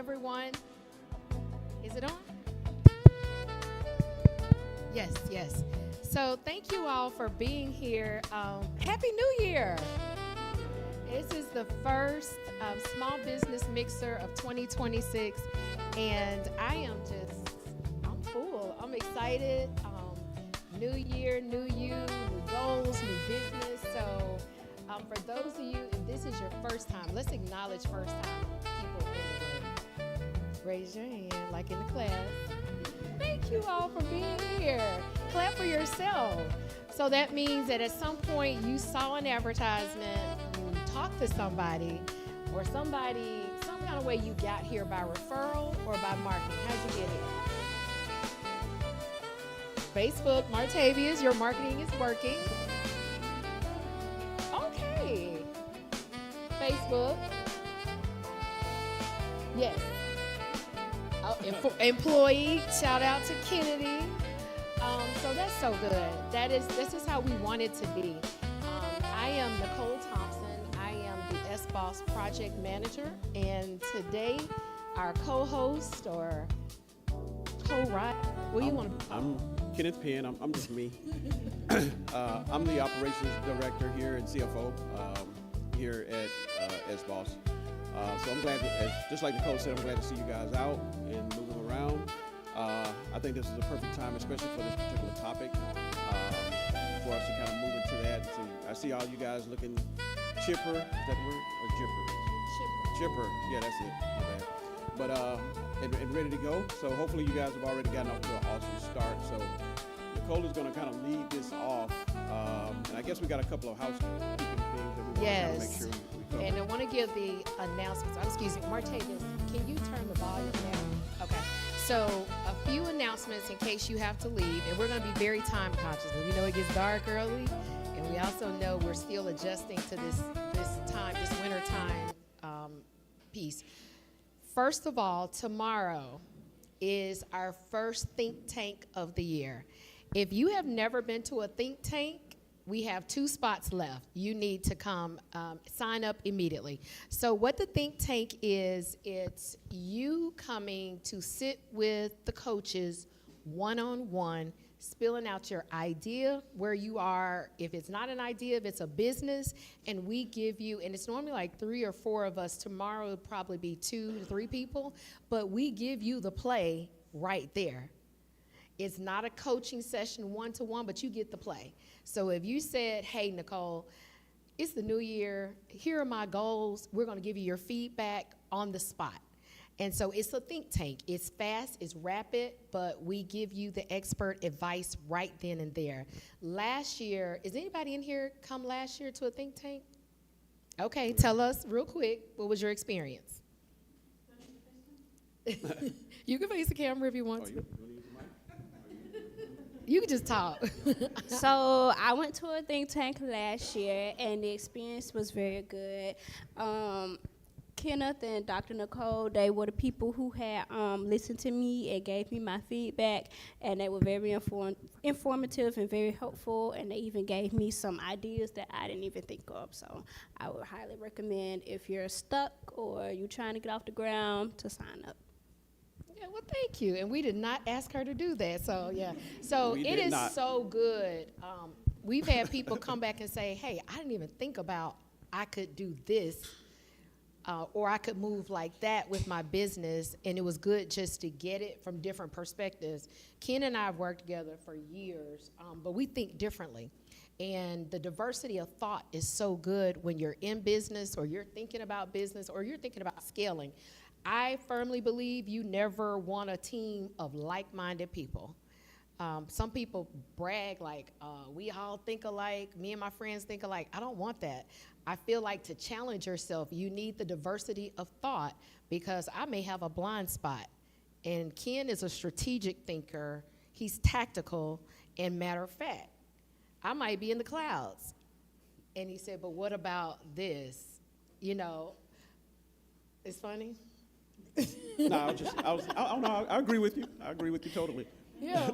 everyone. Is it on? Yes, yes. So thank you all for being here. Happy New Year. This is the first small business mixer of 2026, and I'm full. I'm excited. New year, new you, new goals, new business. So for those of you, if this is your first time, let's acknowledge first time people in the room. Raise your hand like in the class. Thank you all for being here. Clap for yourself. So that means that at some point you saw an advertisement, you talked to somebody, or some kind of way you got here by referral or by marketing. How'd you get here? Facebook, Martavius, your marketing is working. Okay. Facebook. Yes. Oh, employee, shout out to Kennedy. So that's so good. This is how we want it to be. I am Nichole Thompson. I am the S-Boss Project Manager. And today, our co-host or co-write, what do you want to be? I'm Kenneth Penn. I'm just me. I'm the operations director here and CFO here at S-Boss. So I'm glad, just like Nichole said, I'm glad to see you guys out and moving around. I think this is a perfect time, especially for this particular topic, for us to kind of move into that. So I see all you guys looking chipper. Is that the word? Or jipper? Chipper. Yeah, that's it. My bad. But and ready to go. So hopefully you guys have already gotten off to an awesome start. So Nichole is going to kind of lead this off. And I guess we got a couple of housekeeping things that we want to kind of make sure we cover. And I want to give the announcements. Excuse me, Martavius, can you turn the volume down? Okay. So a few announcements in case you have to leave, and we're going to be very time conscious. We know it gets dark early, and we also know we're still adjusting to this winter time piece. First of all, tomorrow is our first think tank of the year. If you have never been to a think tank, we have 2 spots left. You need to come sign up immediately. So what the think tank is, it's you coming to sit with the coaches one-on-one, spilling out your idea, where you are, if it's not an idea, if it's a business, and we give you, and it's normally like 3 or 4 of us. Tomorrow it'll probably be 2 to 3 people, but we give you the play right there. It's not a coaching session one-to-one, but you get the play. So if you said, hey, Nichole, it's the new year, here are my goals, we're going to give you your feedback on the spot. And so it's a think tank. It's fast, it's rapid, but we give you the expert advice right then and there. Last year, is anybody in here come last year to a think tank? Okay, tell us real quick, what was your experience? You can face the camera if you want to. You can just talk. So I went to a think tank last year, and the experience was very good. Kenneth and Dr. Nichole, they were the people who had listened to me and gave me my feedback, and they were very informative and very helpful, and they even gave me some ideas that I didn't even think of. So I would highly recommend, if you're stuck or you're trying to get off the ground, to sign up. Yeah, well, thank you. And we did not ask her to do that. So, yeah. So it is so good. We've had people come back and say, hey, I didn't even think about I could do this or I could move like that with my business. And it was good just to get it from different perspectives. Ken and I have worked together for years, but we think differently. And the diversity of thought is so good when you're in business or you're thinking about business or you're thinking about scaling. I firmly believe you never want a team of like-minded people. Some people brag like, we all think alike, me and my friends think alike. I don't want that. I feel like to challenge yourself, you need the diversity of thought, because I may have a blind spot. And Ken is a strategic thinker. He's tactical and matter of fact. I might be in the clouds. And he said, but what about this? You know, it's funny. No, I agree with you. I agree with you totally. Yeah.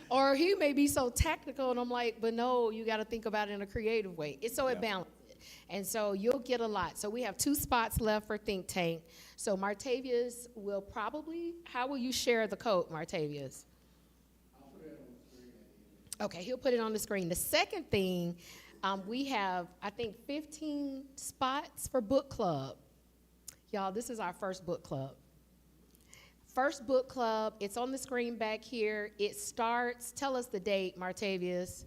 Or he may be so tactical, and I'm like, but no, you got to think about it in a creative way. It's so it balances. it. And so you'll get a lot. So we have 2 spots left for Think Tank. So Martavius will probably, how will you share the code, Martavius? I'll put it on the screen. Okay, he'll put it on the screen. The second thing, we have, I think, 15 spots for book club. Y'all, this is our first book club. First book club, it's on the screen back here. It starts, tell us the date, Martavius.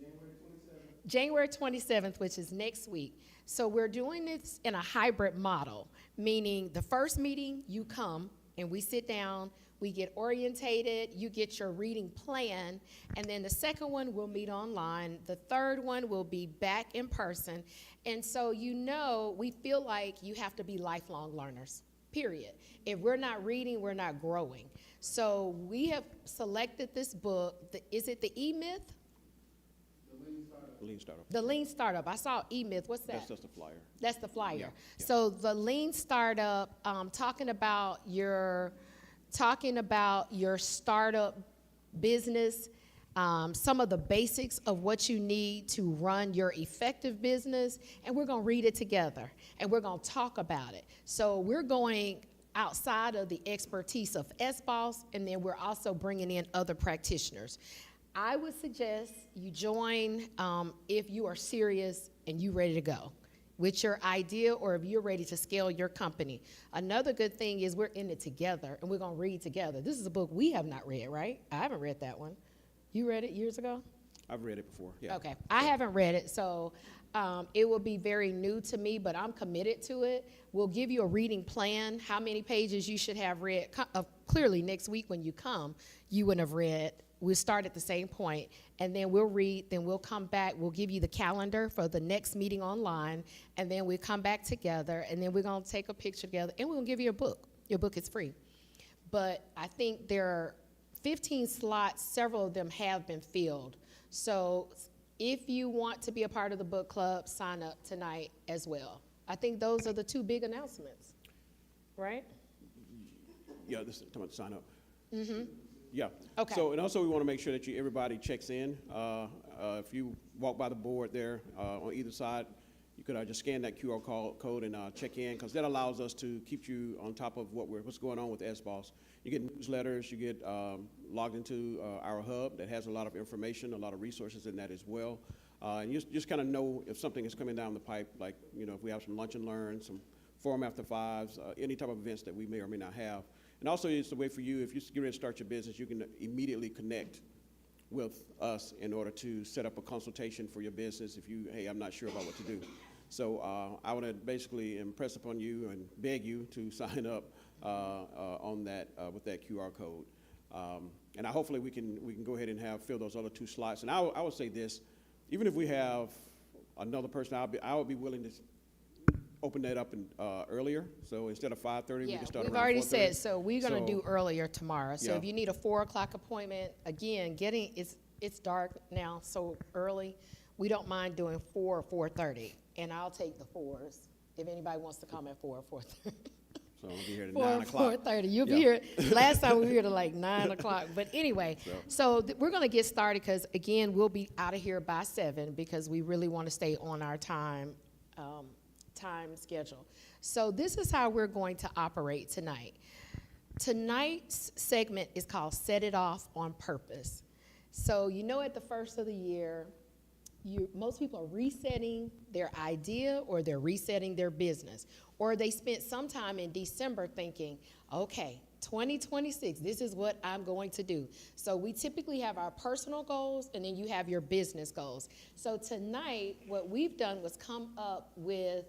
January 27th, which is next week. So we're doing this in a hybrid model, meaning the first meeting, you come and we sit down, we get orientated, you get your reading plan, and then the second one we'll meet online. The third one will be back in person. And so we feel like you have to be lifelong learners, period. If we're not reading, we're not growing. So we have selected this book. Is it the E-Myth? Lean Startup. The Lean Startup. I saw E-Myth. What's that? That's just a flyer. That's the flyer. Yeah. So the Lean Startup, talking about your startup business, some of the basics of what you need to run your effective business, and we're going to read it together, and we're going to talk about it. So we're going outside of the expertise of SBOSS, and then we're also bringing in other practitioners. I would suggest you join if you are serious and you ready to go with your idea, or if you're ready to scale your company. Another good thing is we're in it together, and we're going to read together. This is a book we have not read, right? I haven't read that one. You read it years ago? I've read it before, yeah. Okay, I haven't read it, so it will be very new to me, but I'm committed to it. We'll give you a reading plan, how many pages you should have read. Clearly, next week when you come, you wouldn't have read. We'll start at the same point, and then we'll read, then we'll come back, we'll give you the calendar for the next meeting online, and then we'll come back together, and then we're gonna take a picture together, and we're gonna give you a book. Your book is free. But I think there are 15 slots, several of them have been filled. So if you want to be a part of the book club, sign up tonight as well. I think those are the 2 big announcements, right? Yeah, this is talking about sign up. Mm-hmm. Yeah. Okay. So, and also we want to make sure that everybody checks in. If you walk by the board there on either side, you could just scan that QR code and check in, because that allows us to keep you on top of what's going on with SBOSS. You get newsletters, you get logged into our hub that has a lot of information, a lot of resources in that as well. And you just kind of know if something is coming down the pipe, like, if we have some lunch and learn, some forum after fives, any type of events that we may or may not have. And also it's a way for you, if you get ready to start your business, you can immediately connect with us in order to set up a consultation for your business if hey, I'm not sure about what to do. So I want to basically impress upon you and beg you to sign up on that with that QR code. And hopefully we can go ahead and fill those other 2 slots. And I would say this, even if we have another person, I would be willing to open that up earlier. So instead of 5:30, we can start around 4:30. We've already said, so we're going to do earlier tomorrow. So Yeah. if you need a 4 o'clock appointment, again, it's dark now, so early. We don't mind doing 4 or 4:30, and I'll take the 4s if anybody wants to come at 4 or 4:30. So we'll be here at 4 9 o'clock. 4:30. You'll Yeah. be here. Last time we were here to like 9 o'clock. But anyway, so we're going to get started because, again, we'll be out of here by 7 because we really want to stay on our time schedule. So this is how we're going to operate tonight. Tonight's segment is called Set It Off on Purpose. So at the first of the year, most people are resetting their idea, or they're resetting their business, or they spent some time in December thinking, okay, 2026, this is what I'm going to do. So we typically have our personal goals, and then you have your business goals. So tonight, what we've done was come up with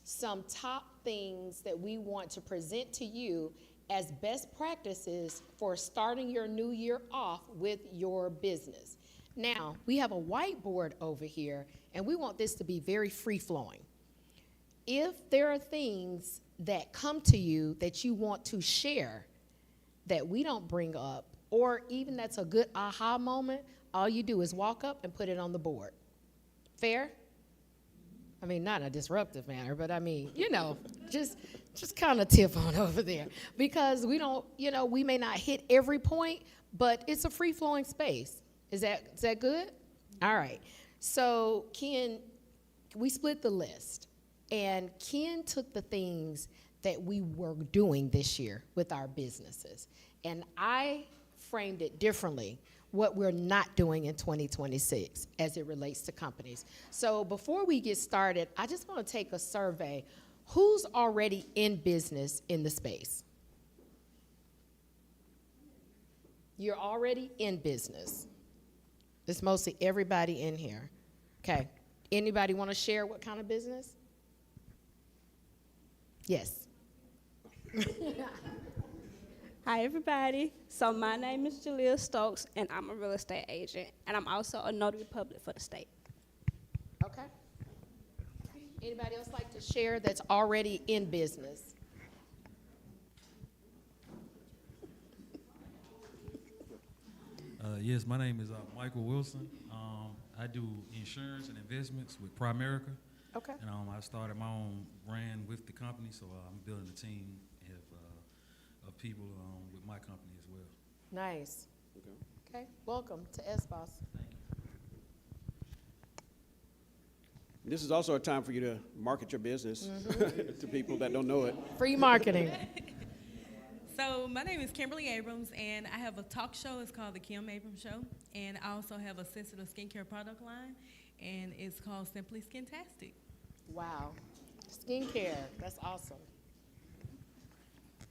some top things that we want to present to you as best practices for starting your new year off with your business. Now, we have a whiteboard over here, and we want this to be very free-flowing. If there are things that come to you that you want to share that we don't bring up, or even that's a good aha moment, all you do is walk up and put it on the board. Fair? I mean, not in a disruptive manner, but I mean, just kind of tip on over there. Because we don't, we may not hit every point, but it's a free-flowing space. Is that good? All right. So we split the list. And Ken took the things that we were doing this year with our businesses, and I framed it differently, what we're not doing in 2026 as it relates to companies. So before we get started, I just want to take a survey. Who's already in business in the space? You're already in business. It's mostly everybody in here. Okay. Anybody want to share what kind of business? Yes. Hi, everybody. So my name is Jaleel Stokes, and I'm a real estate agent, and I'm also a notary public for the state. Okay. Anybody else like to share that's already in business? Yes, my name is Michael Wilson. I do insurance and investments with Primerica. Okay. And I started my own brand with the company, so I'm building a team of people with my company as well. Nice. Okay. Okay. Welcome to SBOSS. Thank you. This is also a time for you to market your business to people that don't know it. Free marketing. So my name is Kimberly Abrams, and I have a talk show. It's called The Kim Abrams Show. And I also have a sensitive skincare product line, and it's called Simply Skintastic. Wow. Skincare. That's awesome.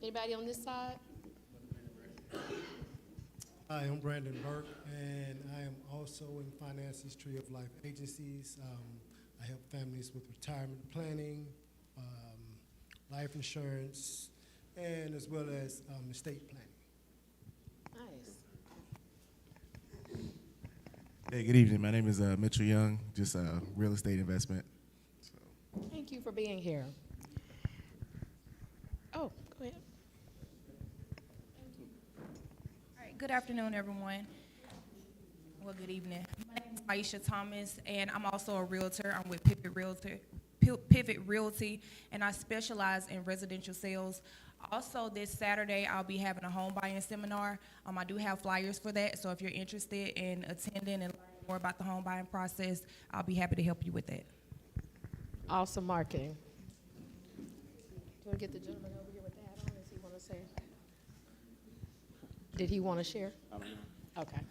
Anybody on this side? Hi, I'm Brandon Burke, and I am also in Finances Tree of Life Agencies. I help families with retirement planning, life insurance, and as well as estate planning. Nice. Hey, good evening. My name is Mitchell Young, just real estate investment. So. Thank you for being here. Oh, go ahead. All right, good afternoon, everyone. Well, good evening. My name is Aisha Thomas, and I'm also a realtor. I'm with Pivot Realty, and I specialize in residential sales. Also, this Saturday, I'll be having a home buying seminar. I do have flyers for that, so if you're interested in attending and learning more about the home buying process, I'll be happy to help you with that. Awesome marketing. Do you want to get the gentleman over here with the hat on? Does he want to say? Did he want to share? I don't know. Okay.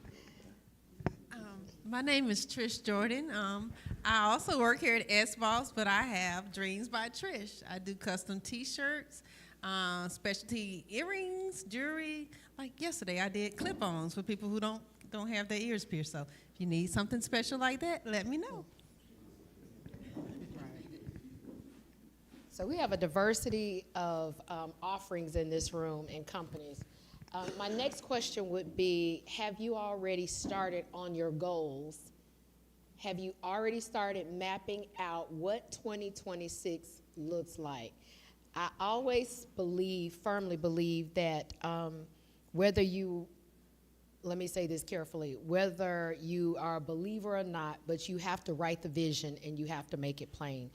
My name is Trish Jordan. I also work here at SBOSS, but I have Dreams by Trish. I do custom T-shirts, specialty earrings, jewelry. Like yesterday, I did clip-ons for people who don't have their ears pierced. So if you need something special like that, let me know. So we have a diversity of offerings in this room and companies. My next question would be, have you already started on your goals? Have you already started mapping out what 2026 looks like? I always firmly believe that whether you, let me say this carefully, whether you are a believer or not, but you have to write the vision and you have to make it plain.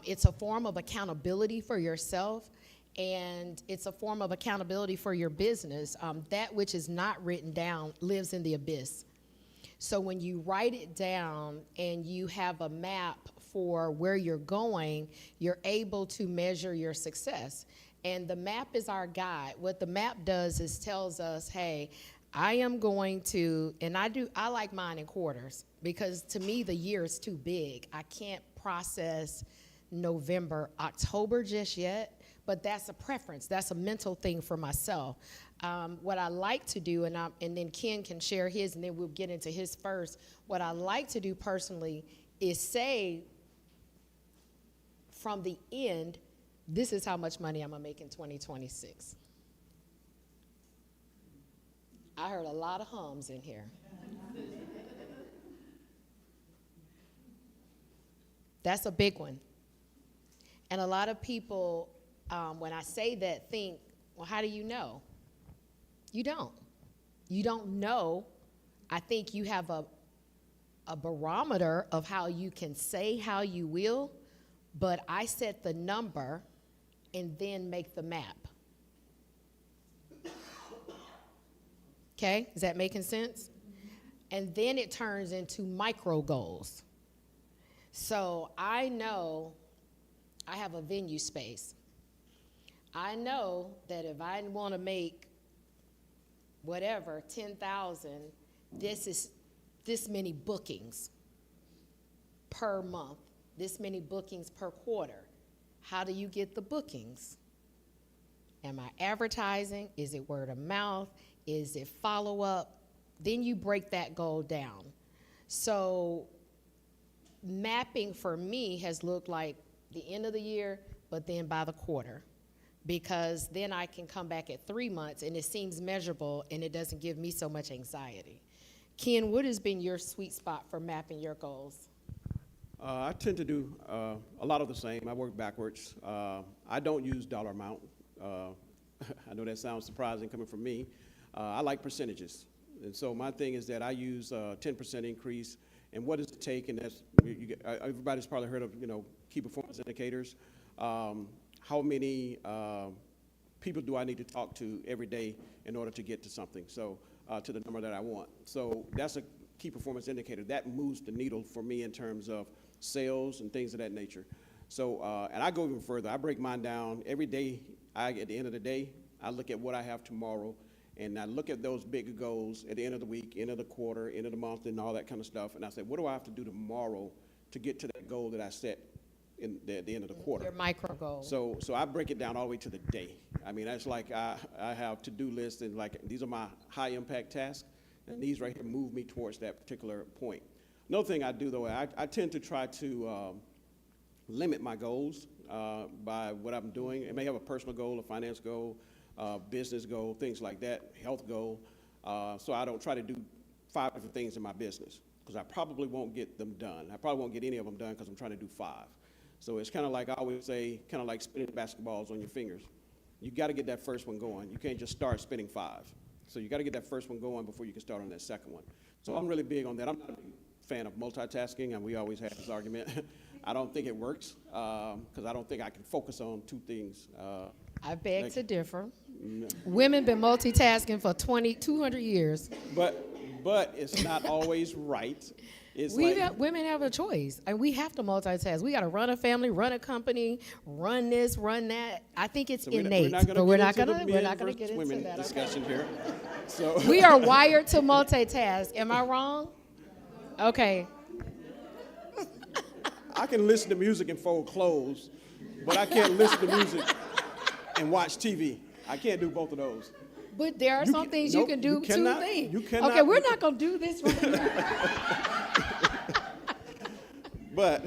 It's a form of accountability for yourself, and it's a form of accountability for your business. That which is not written down lives in the abyss. So when you write it down and you have a map for where you're going, you're able to measure your success. And the map is our guide. What the map does is tells us, hey, I am going to, and I like mine in quarters, because to me the year is too big. I can't process November, October just yet. But that's a preference. That's a mental thing for myself. What I like to do, and then Ken can share his, and then we'll get into his first. What I like to do personally is say from the end, this is how much money I'm going to make in 2026. I heard a lot of hums in here. That's a big one. And a lot of people, when I say that, think, well, how do you know? You don't. You don't know. I think you have a barometer of how you can say how you will, but I set the number and then make the map. Okay, is that making sense? And then it turns into micro goals. So I know I have a venue space. I know that if I want to make whatever, 10,000, this is this many bookings per month, this many bookings per quarter. How do you get the bookings? Am I advertising? Is it word of mouth? Is it follow-up? Then you break that goal down. So mapping for me has looked like the end of the year, but then by the quarter, because then I can come back at 3 months and it seems measurable and it doesn't give me so much anxiety. Ken, what has been your sweet spot for mapping your goals? I tend to do a lot of the same. I work backwards. I don't use dollar amount. I know that sounds surprising coming from me. I like percentages. And so my thing is that I use 10% increase. And what does it take? And that's, everybody's probably heard of, key performance indicators. How many people do I need to talk to every day in order to get to something? So to the number that I want. So that's a key performance indicator. That moves the needle for me in terms of sales and things of that nature. So, and I go even further. I break mine down every day. At the end of the day, I look at what I have tomorrow, and I look at those big goals at the end of the week, end of the quarter, end of the month, and all that kind of stuff. And I say, what do I have to do tomorrow to get to that goal that I set at the end of the quarter? Your micro goal. So I break it down all the way to the day. I mean, that's like I have to-do lists, and like these are my high-impact tasks, and these right here move me towards that particular point. Another thing I do, though, I tend to try to limit my goals by what I'm doing. I may have a personal goal, a finance goal, business goal, things like that, health goal. So I don't try to do 5 different things in my business, because I probably won't get them done. I probably won't get any of them done because I'm trying to do 5. So it's kind of like I always say, kind of like spinning basketballs on your fingers. You got to get that first one going. You can't just start spinning 5. So you got to get that first one going before you can start on that second one. So I'm really big on that. I'm not a big fan of multitasking, and we always have this argument. I don't think it works because I don't think I can focus on 2 things. I beg to differ. No. Women been multitasking for 200 years. But it's not always right. It's Women have a choice, and we have to multitask. We got to run a family, run a company, run this, run that. I think it's innate, but we're not gonna get into that discussion here. So we are wired to multitask. Am I wrong? Okay. I can listen to music and fold clothes, but I can't listen to music and watch TV. I can't do both of those. But there are some things you can do, 2 things. You cannot. Okay, we're not going to do this right now. But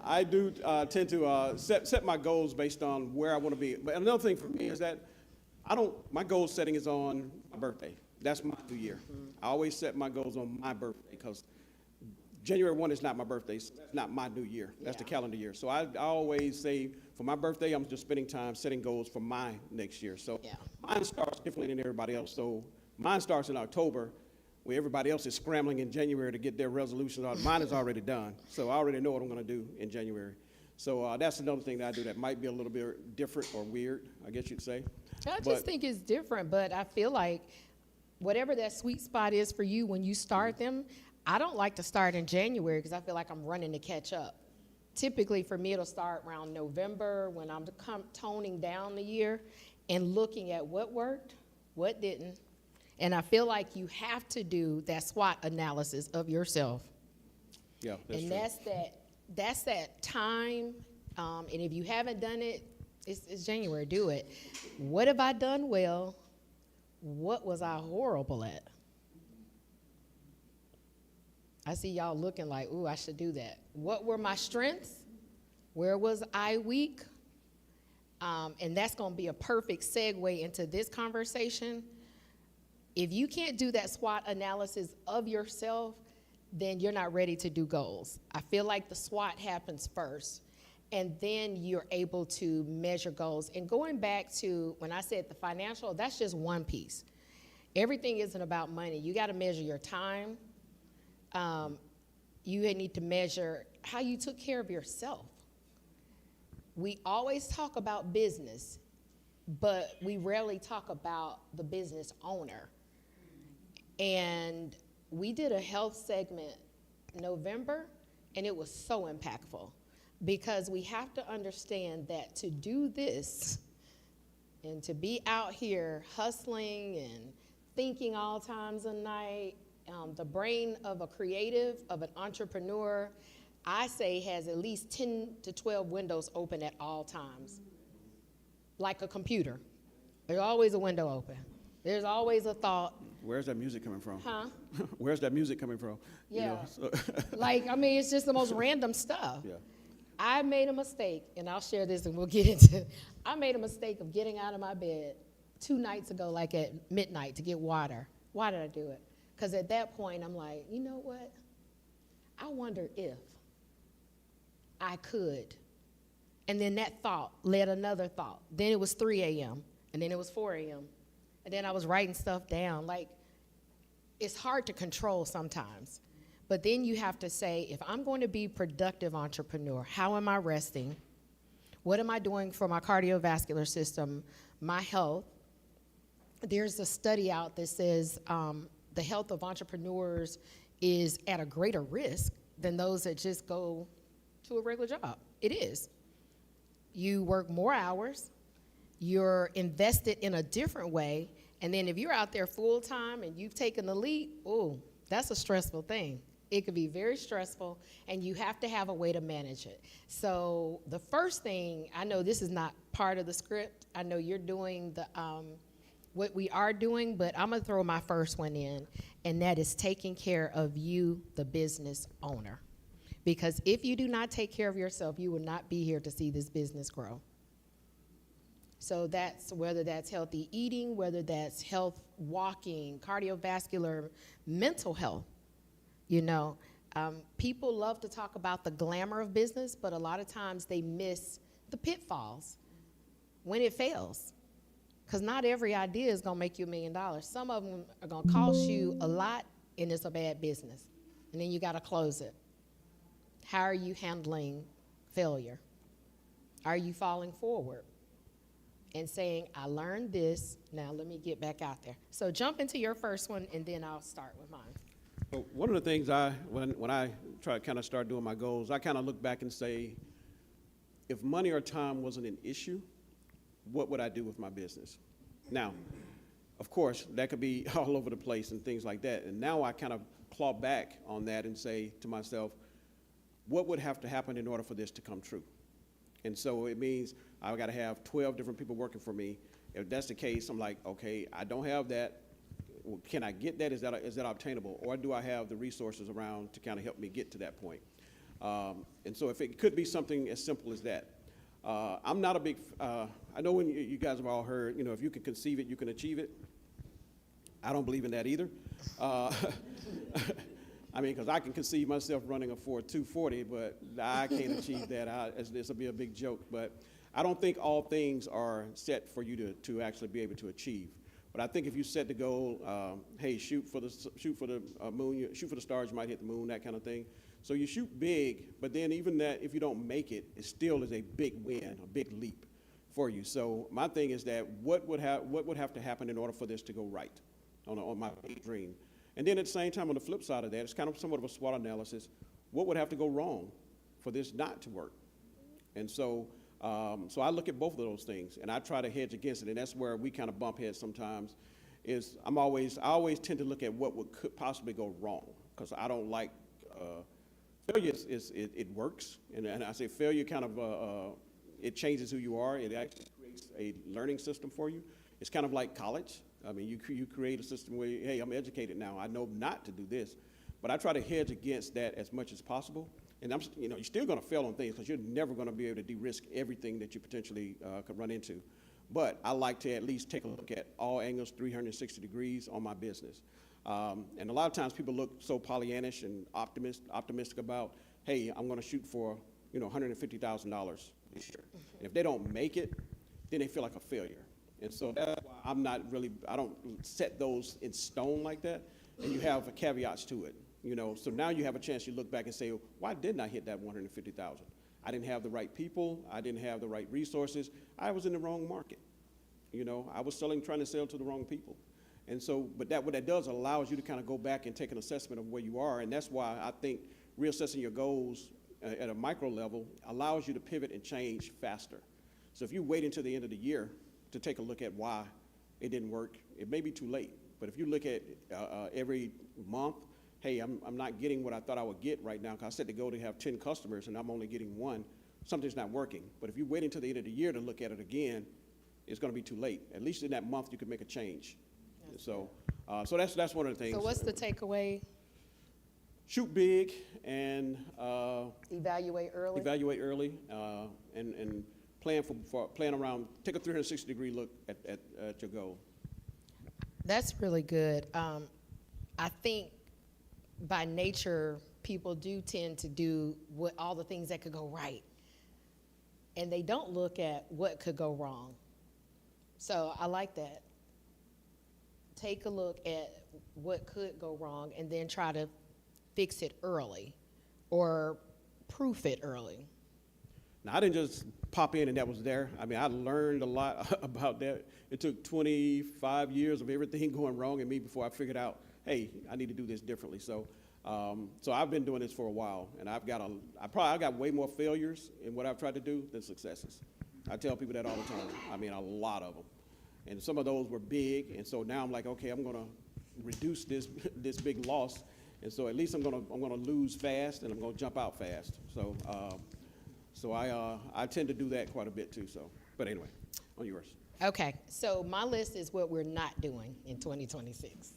I do tend to set my goals based on where I want to be. But another thing for me is that my goal setting is on my birthday. That's my new year. Mm-hmm. I always set my goals on my birthday because January 1 is not my birthday. So that's not my new year. That's the calendar year. So I always say for my birthday, I'm just spending time setting goals for my next year. So mine starts differently than everybody else. So mine starts in October, where everybody else is scrambling in January to get their resolutions on. Mine is already done. So I already know what I'm going to do in January. So that's another thing that I do that might be a little bit different or weird, I guess you'd say. I just think it's different, but I feel like whatever that sweet spot is for you when you start them, I don't like to start in January because I feel like I'm running to catch up. Typically for me, it'll start around November when I'm toning down the year and looking at what worked, what didn't. And I feel like you have to do that SWOT analysis of yourself. Yeah, that's and true. that's that time. And if you haven't done it, it's January, do it. What have I done well? What was I horrible at? I see y'all looking like, ooh, I should do that. What were my strengths? Where was I weak? And that's going to be a perfect segue into this conversation. If you can't do that SWOT analysis of yourself, then you're not ready to do goals. I feel like the SWOT happens first, and then you're able to measure goals. And going back to when I said the financial, that's just one piece. Everything isn't about money. You got to measure your time. You need to measure how you took care of yourself. We always talk about business, but we rarely talk about the business owner. And we did a health segment November, and it was so impactful because we have to understand that to do this and to be out here hustling and thinking all times of night, the brain of a creative, of an entrepreneur, I say has at least 10 to 12 windows open at all times, like a computer. There's always a window open. There's always a thought. Where's that music coming from? Huh? Where's that music coming from? Yeah. You know, so Like, I mean, it's just the most random stuff. yeah. I made a mistake, and I'll share this and we'll get into it. I made a mistake of getting out of my bed 2 nights ago, like at midnight, to get water. Why did I do it? Because at that point, I'm like, you know what? I wonder if I could. And then that thought led another thought. Then it was 3 a.m., and then it was 4 a.m., and then I was writing stuff down. Like, it's hard to control sometimes. But then you have to say, if I'm going to be a productive entrepreneur, how am I resting? What am I doing for my cardiovascular system, my health? There's a study out that says the health of entrepreneurs is at a greater risk than those that just go to a regular job. It is. You work more hours, you're invested in a different way, and then if you're out there full time and you've taken the leap, oh, that's a stressful thing. It could be very stressful, and you have to have a way to manage it. So the first thing, I know this is not part of the script. I know you're doing the what we are doing, but I'm gonna throw my first one in, and that is taking care of you, the business owner. Because if you do not take care of yourself, you will not be here to see this business grow. So that's whether that's healthy eating, whether that's health walking, cardiovascular, mental health. You know, people love to talk about the glamour of business, but a lot of times they miss the pitfalls when it fails. Because not every idea is going to make you $1 million. Some of them are going to cost you a lot, and it's a bad business. And then you got to close it. How are you handling failure? Are you falling forward and saying, I learned this, now let me get back out there? So jump into your first one, and then I'll start with mine. Well, one of the things when I try to kind of start doing my goals, I kind of look back and say, if money or time wasn't an issue, what would I do with my business? Now, of course, that could be all over the place and things like that. And now I kind of claw back on that and say to myself, what would have to happen in order for this to come true? And so it means I've got to have 12 different people working for me. If that's the case, I'm like, okay, I don't have that. Well, can I get that? Is that obtainable? Or do I have the resources around to kind of help me get to that point? And so if it could be something as simple as that. I'm not a big, I know when you guys have all heard, you know, if you can conceive it, you can achieve it. I don't believe in that either. I mean, because I can conceive myself running a Ford 240, but I can't achieve that. This will be a big joke. But I don't think all things are set for you to actually be able to achieve. But I think if you set the goal, hey, shoot for the moon, shoot for the stars, you might hit the moon, that kind of thing. So you shoot big, but then even that, if you don't make it, it still is a big win, a big leap for you. So my thing is that what would have to happen in order for this to go right on my big dream? And then at the same time, on the flip side of that, it's kind of somewhat of a SWOT analysis. What would have to go wrong for this not to work? And so I look at both of those things, and I try to hedge against it, and that's where we kind of bump heads sometimes. I always tend to look at what could possibly go wrong, because I don't like failure. It works, and I say failure kind of it changes who you are. It actually creates a learning system for you. It's kind of like college. I mean, you create a system where, hey, I'm educated now. I know not to do this, but I try to hedge against that as much as possible. And you're still going to fail on things because you're never going to be able to de-risk everything that you potentially could run into. But I like to at least take a look at all angles, 360 degrees on my business. And a lot of times people look so Pollyannish and optimistic about, hey, I'm going to shoot for $150,000 this year. And if they don't make it, then they feel like a failure. And so that's why I don't set those in stone like that. And you have caveats to it. So now you have a chance to look back and say, why didn't I hit that 150,000? I didn't have the right people. I didn't have the right resources. I was in the wrong market. I was trying to sell to the wrong people. And so, but what that does allows you to kind of go back and take an assessment of where you are. And that's why I think reassessing your goals at a micro level allows you to pivot and change faster. So if you wait until the end of the year to take a look at why it didn't work, it may be too late. But if you look at every month, hey, I'm not getting what I thought I would get right now, because I set the goal to have 10 customers and I'm only getting one, something's not working. But if you wait until the end of the year to look at it again, it's going to be too late. At least in that month, you can make a change. So that's one of the things. So what's the takeaway? Shoot big and Evaluate early? evaluate early, and plan around, take a 360-degree look at your goal. That's really good. I think by nature, people do tend to do all the things that could go right. And they don't look at what could go wrong. So I like that. Take a look at what could go wrong and then try to fix it early or proof it early. Now, I didn't just pop in and that was there. I mean, I learned a lot about that. It took 25 years of everything going wrong in me before I figured out, hey, I need to do this differently. So I've been doing this for a while, and I got way more failures in what I've tried to do than successes. I tell people that all the time. I mean, a lot of them. And some of those were big, and so now I'm like, okay, I'm gonna reduce this big loss, and so at least I'm gonna lose fast, and I'm gonna jump out fast. So I tend to do that quite a bit too. So, but anyway, on yours. Okay, so my list is what we're not doing in 2026.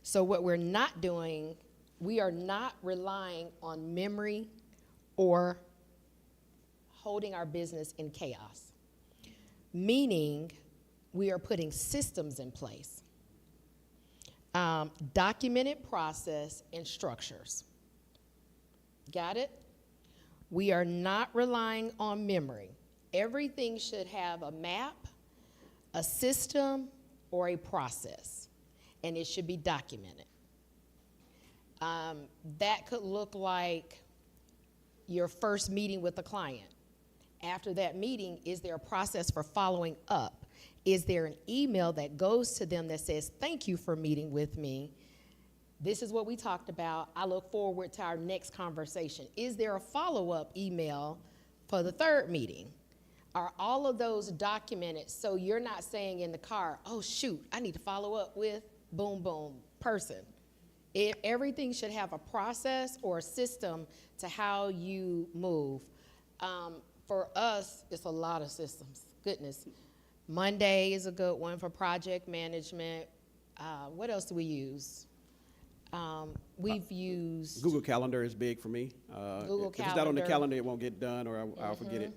So what we're not doing, we are not relying on memory or holding our business in chaos, meaning we are putting systems in place, documented process and structures. Got it? We are not relying on memory. Everything should have a map, a system, or a process, and it should be documented. That could look like your first meeting with a client. After that meeting, is there a process for following up? Is there an email that goes to them that says, thank you for meeting with me? This is what we talked about. I look forward to our next conversation. Is there a follow-up email for the third meeting? Are all of those documented so you're not saying in the car, oh, shoot, I need to follow up with boom, boom, person? Everything should have a process or a system to how you move. For us, it's a lot of systems. Goodness. Monday is a good one for project management. What else do we use? We've used Google Calendar is big for me. Google if it's not on the Calendar. calendar, it won't get done, or I'll forget it.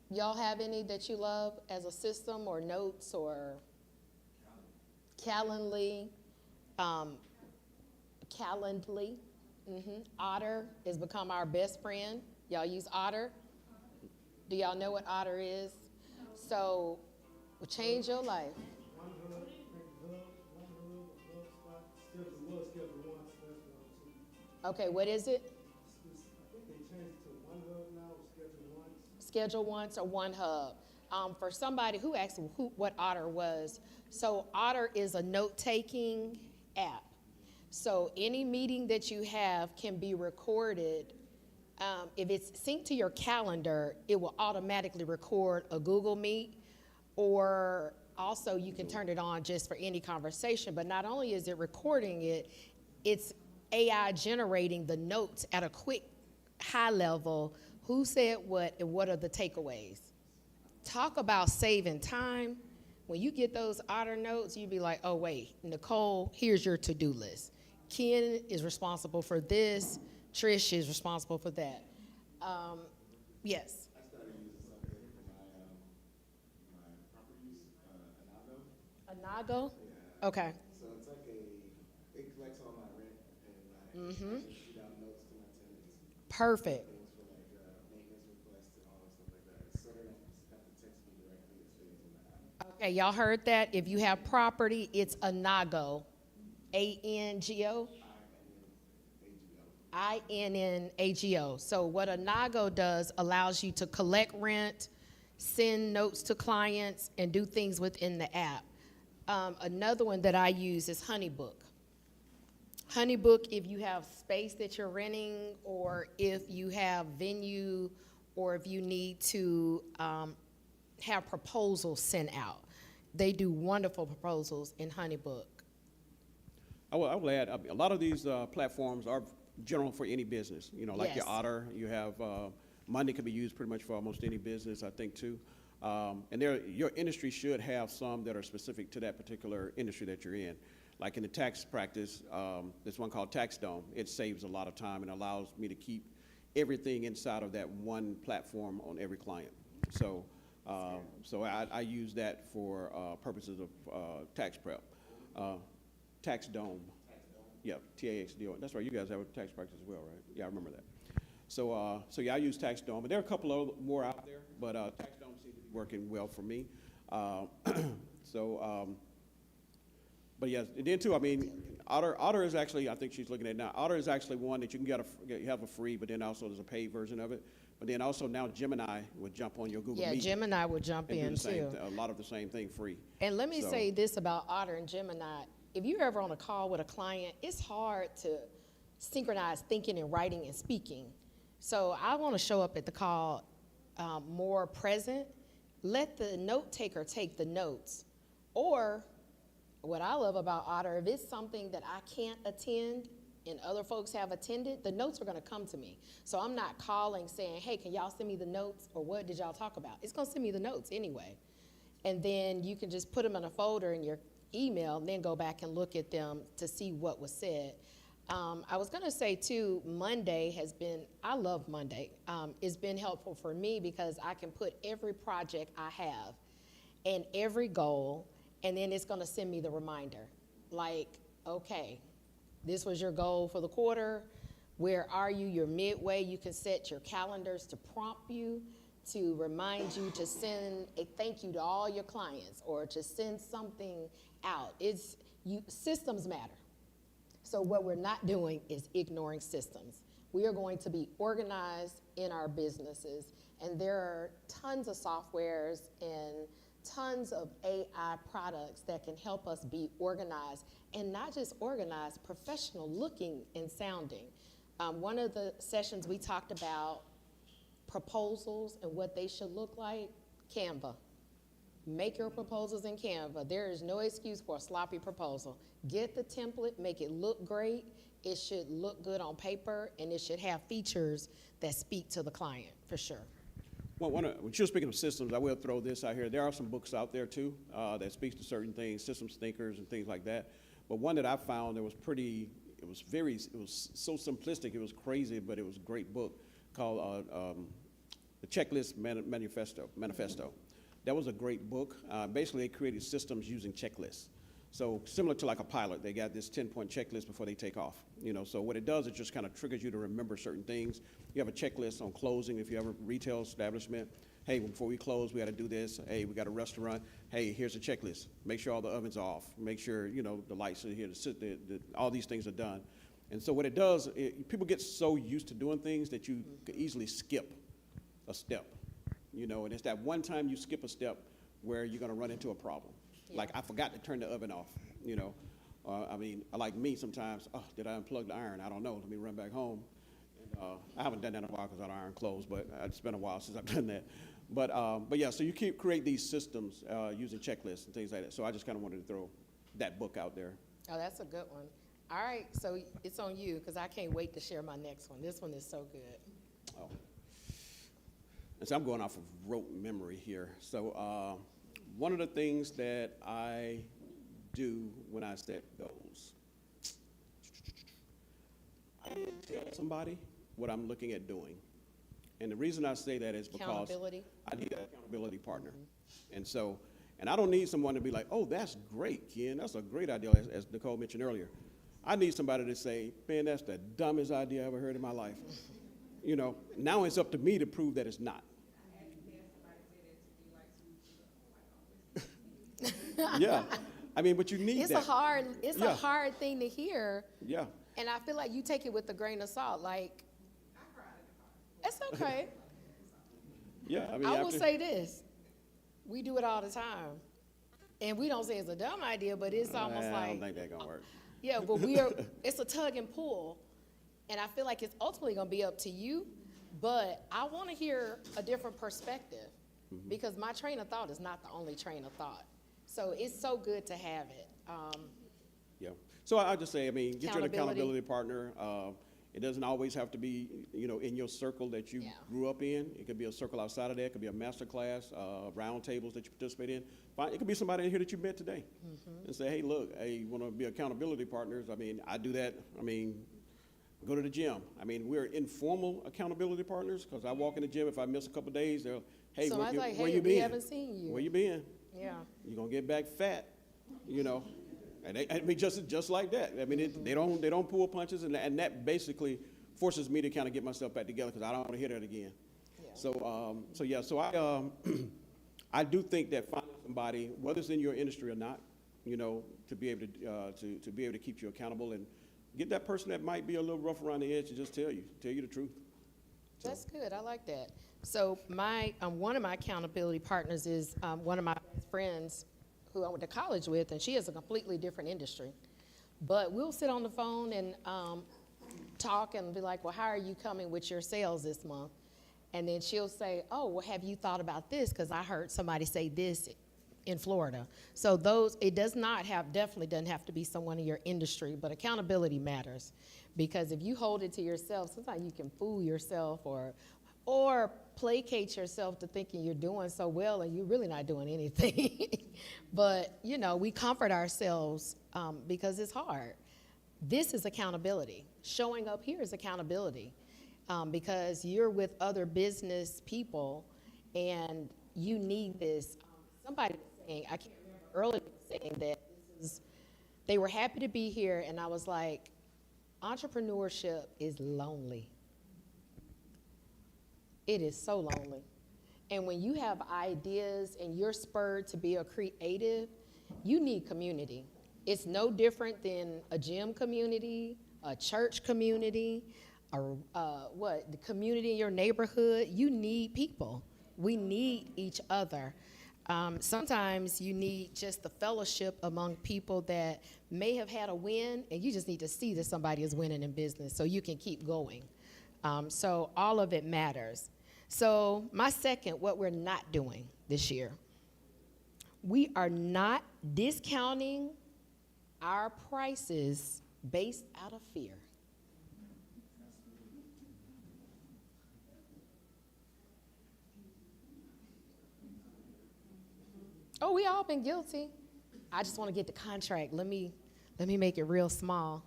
Y'all have any that you love as a system or notes or Calendly? Calendly. Otter has become our best friend. Y'all use Otter? Do y'all know what Otter is? So, will change your life. Okay, what is it? I think they changed it to One Hub now, Schedule Once. Schedule Once or One Hub. For somebody who asked what Otter was, so Otter is a note-taking app. So any meeting that you have can be recorded. If it's synced to your calendar, it will automatically record a Google Meet, or also you can turn it on just for any conversation. But not only is it recording it, it's AI generating the notes at a quick, high level. Who said what and what are the takeaways? Talk about saving time. When you get those Otter notes, you'd be like, oh, wait, Nichole, here's your to-do list. Ken is responsible for this. Trish is responsible for that. Yes. I started using something for my properties, Anago? Yeah. Okay. So it's like it collects all my rent and I shoot out notes to my tenants. Perfect. Things for like maintenance requests and all that stuff like that. So they don't have to text me directly. It stays in the app. Okay, y'all heard that? If you have property, it's Anago. A-N-G-O? I-N-N-A-G-O. So what Anago does allows you to collect rent, send notes to clients, and do things within the app. Another one that I use is HoneyBook. HoneyBook, if you have space that you're renting, or if you have venue, or if you need to have proposals sent out. They do wonderful proposals in HoneyBook. I will add, a lot of these platforms are general for any business. You know, like Yes. your Otter, you have, Monday can be used pretty much for almost any business, I think, too. And your industry should have some that are specific to that particular industry that you're in. Like in the tax practice, there's one called Tax Dome. It saves a lot of time and allows me to keep everything inside of that one platform on every client. So, I use that for purposes of tax prep. Tax Dome. Yeah, TAXDO. That's right. You guys have a tax practice as well, right? Yeah, I remember that. So yeah, I use Tax Dome, and there are a couple of more out there, but Tax Dome seems to be working well for me. But yes, and then too, I mean, Otter is actually, I think she's looking at now. Otter is actually one that you can have a free, but then also there's a paid version of it. But then also now Gemini would jump on your Google Meet. Yeah, Gemini will jump and do in the same, too. a lot of the same thing free. And let me So- say this about Otter and Gemini. If you're ever on a call with a client, it's hard to synchronize thinking and writing and speaking. So I want to show up at the call more present. Let the note taker take the notes. Or what I love about Otter, if it's something that I can't attend and other folks have attended, the notes are going to come to me. So I'm not calling saying, hey, can y'all send me the notes, or what did y'all talk about? It's going to send me the notes anyway. And then you can just put them in a folder in your email and then go back and look at them to see what was said. I was going to say too, Monday has been, I love Monday. It's been helpful for me because I can put every project I have and every goal, and then it's going to send me the reminder. Like, okay, this was your goal for the quarter. Where are you? You're midway. You can set your calendars to prompt you, to remind you to send a thank you to all your clients or to send something out. Systems matter. So what we're not doing is ignoring systems. We are going to be organized in our businesses, and there are tons of softwares and tons of AI products that can help us be organized, and not just organized, professional looking and sounding. One of the sessions we talked about proposals and what they should look like. Canva. Make your proposals in Canva. There is no excuse for a sloppy proposal. Get the template, make it look great. It should look good on paper, and it should have features that speak to the client, for sure. Well, when you're speaking of systems, I will throw this out here. There are some books out there too that speaks to certain things, systems thinkers and things like that. But one that I found that was it was so simplistic, it was crazy, but it was a great book called The Checklist Manifesto. That was a great book. Basically, they created systems using checklists. So similar to like a pilot, they got this 10-point checklist before they take off. You know, so what it does, it just kind of triggers you to remember certain things. You have a checklist on closing if you have a retail establishment. Hey, before we close, we got to do this. Hey, we got a restaurant. Hey, here's a checklist. Make sure all the ovens are off. Make sure, you know, the lights are here. All these things are done. And so what it does, people get so used to doing things that you could easily skip a step. You know, and it's that one time you skip a step where you're going to run into a problem. Yeah. Like, I forgot to turn the oven off, you know. I mean, like me sometimes, did I unplug the iron? I don't know. Let me run back home. And, I haven't done that in a while because I don't iron clothes, but it's been a while since I've done that. But yeah, so you create these systems using checklists and things like that. So I just kind of wanted to throw that book out there. Oh, that's a good one. All right, so it's on you because I can't wait to share my next one. This one is so good. Oh. And so I'm going off of rote memory here. So one of the things that I do when I set goals, I tell somebody what I'm looking at doing. And the reason I say that is because I need an accountability partner. Mm-hmm. And so, and I don't need someone to be like, oh, that's great, Ken. That's a great idea, as Nichole mentioned earlier. I need somebody to say, man, that's the dumbest idea I ever heard in my life. You know, now it's up to me to prove that it's not. Yeah, I mean, but you need it's that. It's a hard thing to hear. Yeah. And I feel like you take it with a grain of salt. Like, it's okay. Yeah, I mean, I will say this: we do it all the time, and we don't say it's a dumb idea, but it's almost like I don't think that's gonna work. Yeah, but it's a tug and pull, and I feel like it's ultimately gonna be up to you, but I wanna hear a different perspective, because my train of thought is not the only train of thought. So it's so good to have it. Yeah. So I just say, I mean, get you an Accountability. accountability partner. It doesn't always have to be, you know, in your circle that you Yeah. grew up in. It could be a circle outside of that. It could be a master class, round tables that you participate in. It could be somebody in here that you met today, and say, hey, look, hey, you want to be accountability partners? I mean, I do that. I mean, go to the gym. I mean, we're informal accountability partners, because I walk in the gym. If I miss a couple days, they'll, hey, Somebody's like, where hey, you we been? haven't seen you. Where you been? Yeah. You're gonna get back fat, you know. And I mean, just like that. I mean, they don't pull punches, and that basically forces me to kind of get myself back together, because I don't want to hear that again. Yeah. So I do think that finding somebody, whether it's in your industry or not, you know, to be able to be able to keep you accountable, and get that person that might be a little rough around the edge to just tell you the truth. So. That's good. I like that. So one of my accountability partners is one of my best friends who I went to college with, and she has a completely different industry. But we'll sit on the phone and talk and be like, well, how are you coming with your sales this month? And then she'll say, oh, well, have you thought about this? Because I heard somebody say this in Florida. So it definitely doesn't have to be someone in your industry, but accountability matters. Because if you hold it to yourself, sometimes you can fool yourself or placate yourself to thinking you're doing so well and you're really not doing anything. But, you know, we comfort ourselves because it's hard. This is accountability. Showing up here is accountability because you're with other business people and you need this. Somebody was saying, I can't remember earlier saying that they were happy to be here, and I was like, entrepreneurship is lonely. It is so lonely. And when you have ideas and you're spurred to be a creative, you need community. It's no different than a gym community, a church community, or the community in your neighborhood. You need people. We need each other. Sometimes you need just the fellowship among people that may have had a win, and you just need to see that somebody is winning in business so you can keep going. So all of it matters. So my second, what we're not doing this year, we are not discounting our prices based out of fear. Oh, we all been guilty. I just want to get the contract. Let me make it real small.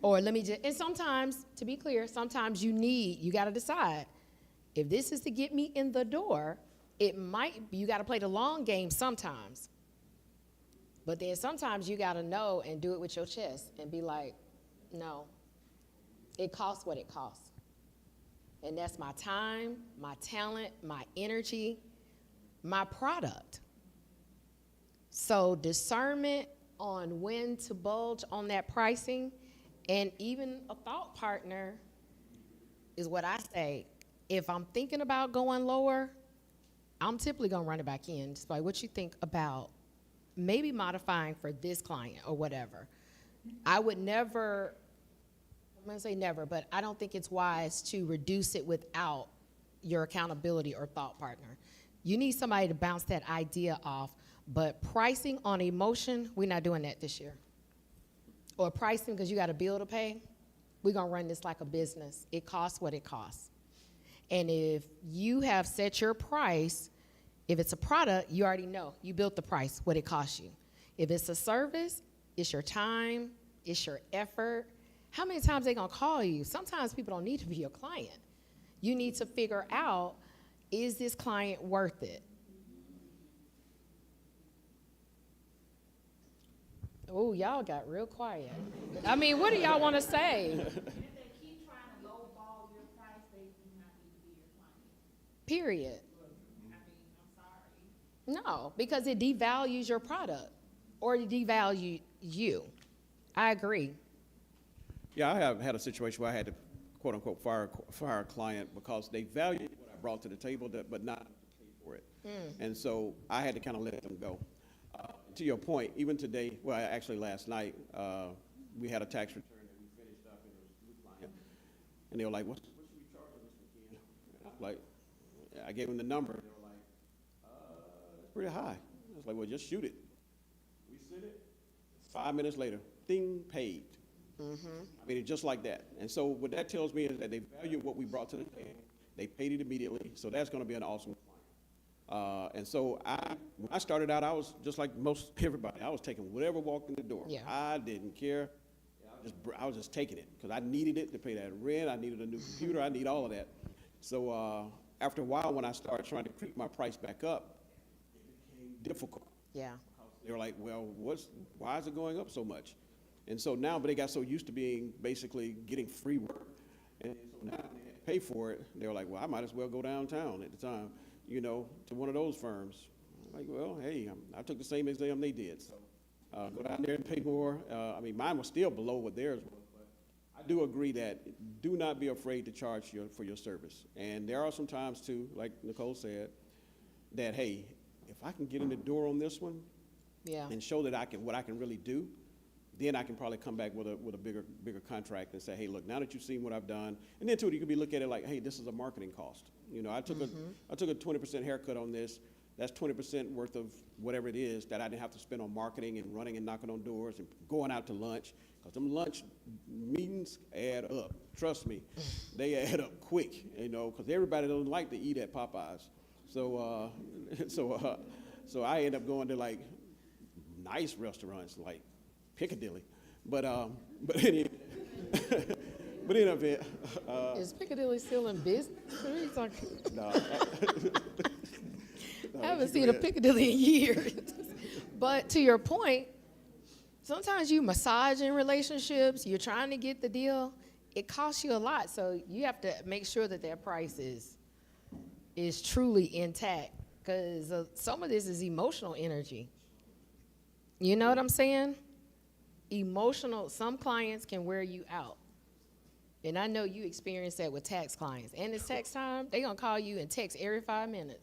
Or and sometimes, to be clear, sometimes you got to decide. If this is to get me in the door, you got to play the long game sometimes. But then sometimes you got to know and do it with your chest and be like, no, it costs what it costs. And that's my time, my talent, my energy, my product. So discernment on when to bulge on that pricing, and even a thought partner is what I say. If I'm thinking about going lower, I'm typically gonna run it back in. Just like, what you think about maybe modifying for this client or whatever. I would never, I'm gonna say never, but I don't think it's wise to reduce it without your accountability or thought partner. You need somebody to bounce that idea off, but pricing on emotion, we're not doing that this year. Or pricing because you got a bill to pay, we're gonna run this like a business. It costs what it costs. And if you have set your price, if it's a product, you already know. You built the price, what it costs you. If it's a service, it's your time, it's your effort. How many times they gonna call you? Sometimes people don't need to be your client. You need to figure out, is this client worth it? Oh, y'all got real quiet. I mean, what do y'all want to say? Period. No, because it devalues your product or it devalues you. I agree. Yeah, I have had a situation where I had to, quote unquote, fire a client because they valued what I brought to the table, but not pay for it. And so I had to kind of let them go. To your point, even today, well, actually last night, we had a tax return that we finished up, and it was a new client. And they were like, what should we charge on this one, Ken? And I was like, I gave them the number. They were like, that's pretty high. I was like, well, just shoot it. We sent it. 5 minutes later, ding, paid. I mean, it's just like that. And so what that tells me is that they value what we brought to the table. They paid it immediately. So that's going to be an awesome client. And so when I started out, I was just like most everybody. I was taking whatever walked in the door. Yeah. I didn't care. I was just taking it because I needed it to pay that rent. I needed a new computer. I need all of that. So after a while, when I started trying to creep my price back up, it became difficult. Yeah. They were like, well, why is it going up so much? And so now, but they got so used to basically getting free work. And so now they had to pay for it. They were like, well, I might as well go downtown at the time, to one of those firms. I'm like, well, hey, I took the same exam they did. So go down there and pay more. I mean, mine was still below what theirs was. But I do agree that do not be afraid to charge for your service. And there are some times, too, like Nichole said, that, hey, if I can get in the door on this one, Yeah. and show that what I can really do, then I can probably come back with a bigger contract and say, hey, look, now that you've seen what I've done, and then too, you could be looking at it like, hey, this is a marketing cost. I took a 20% haircut on this. That's 20% worth of whatever it is that I didn't have to spend on marketing and running and knocking on doors and going out to lunch, because them lunch meetings add up. Trust me, they add up quick. Because everybody doesn't like to eat at Popeyes. So I end up going to like nice restaurants like Piccadilly, but anyway, but in a bit. Is Piccadilly still in business? What are you talking? No, I haven't seen a Piccadilly in years. But to your point, sometimes you massage in relationships. You're trying to get the deal. It costs you a lot, so you have to make sure that price is truly intact, because some of this is emotional energy. You know what I'm saying? Some clients can wear you out. And I know you experience that with tax clients. And it's tax time, they're going to call you and text every 5 minutes.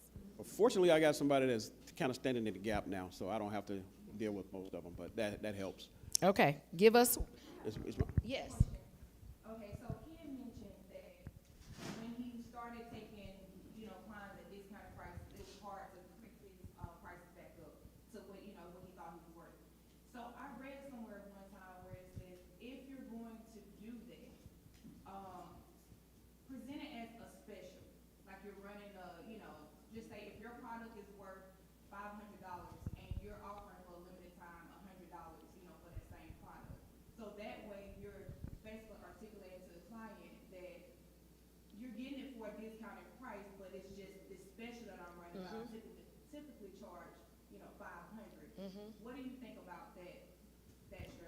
Fortunately, I got somebody that's kind of standing in the gap now, so I don't have to deal with most of them, but that helps. Okay, give us, yes. Okay, so Ken mentioned that when he started taking, clients at discounted prices, it was hard to creep his prices back up to what he thought he was worth. So I read somewhere one time where it says, if you're going to do that, present it as a special, like you're running just say if your product is worth $500 and you're offering for a limited time $100, for the same product. So that way you're basically articulating to the client that you're getting it for a discounted price, but it's just this special that I'm running. I typically charge, $500. What do you think about that strategy?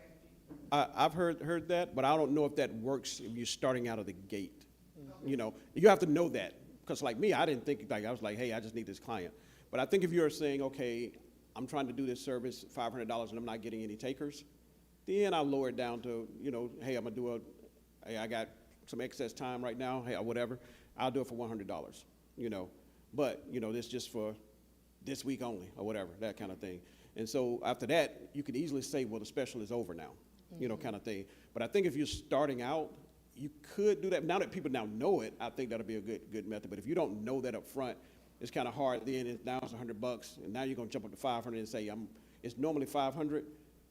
I've heard that, but I don't know if that works if you're starting out of the gate. You have to know that. Because like me, I didn't think, I was like, hey, I just need this client. But I think if you're saying, okay, I'm trying to do this service, $500, and I'm not getting any takers, then I'll lower it down to, hey, I'm going to hey, I got some excess time right now, hey, or whatever. I'll do it for $100, But, this just for this week only, or whatever, that kind of thing. And so after that, you could easily say, well, the special is over now, kind of thing. But I think if you're starting out, you could do that. Now that people now know it, I think that'll be a good method. But if you don't know that up front, it's kind of hard. Then now it's $100, and now you're gonna jump up to 500 and say it's normally 500,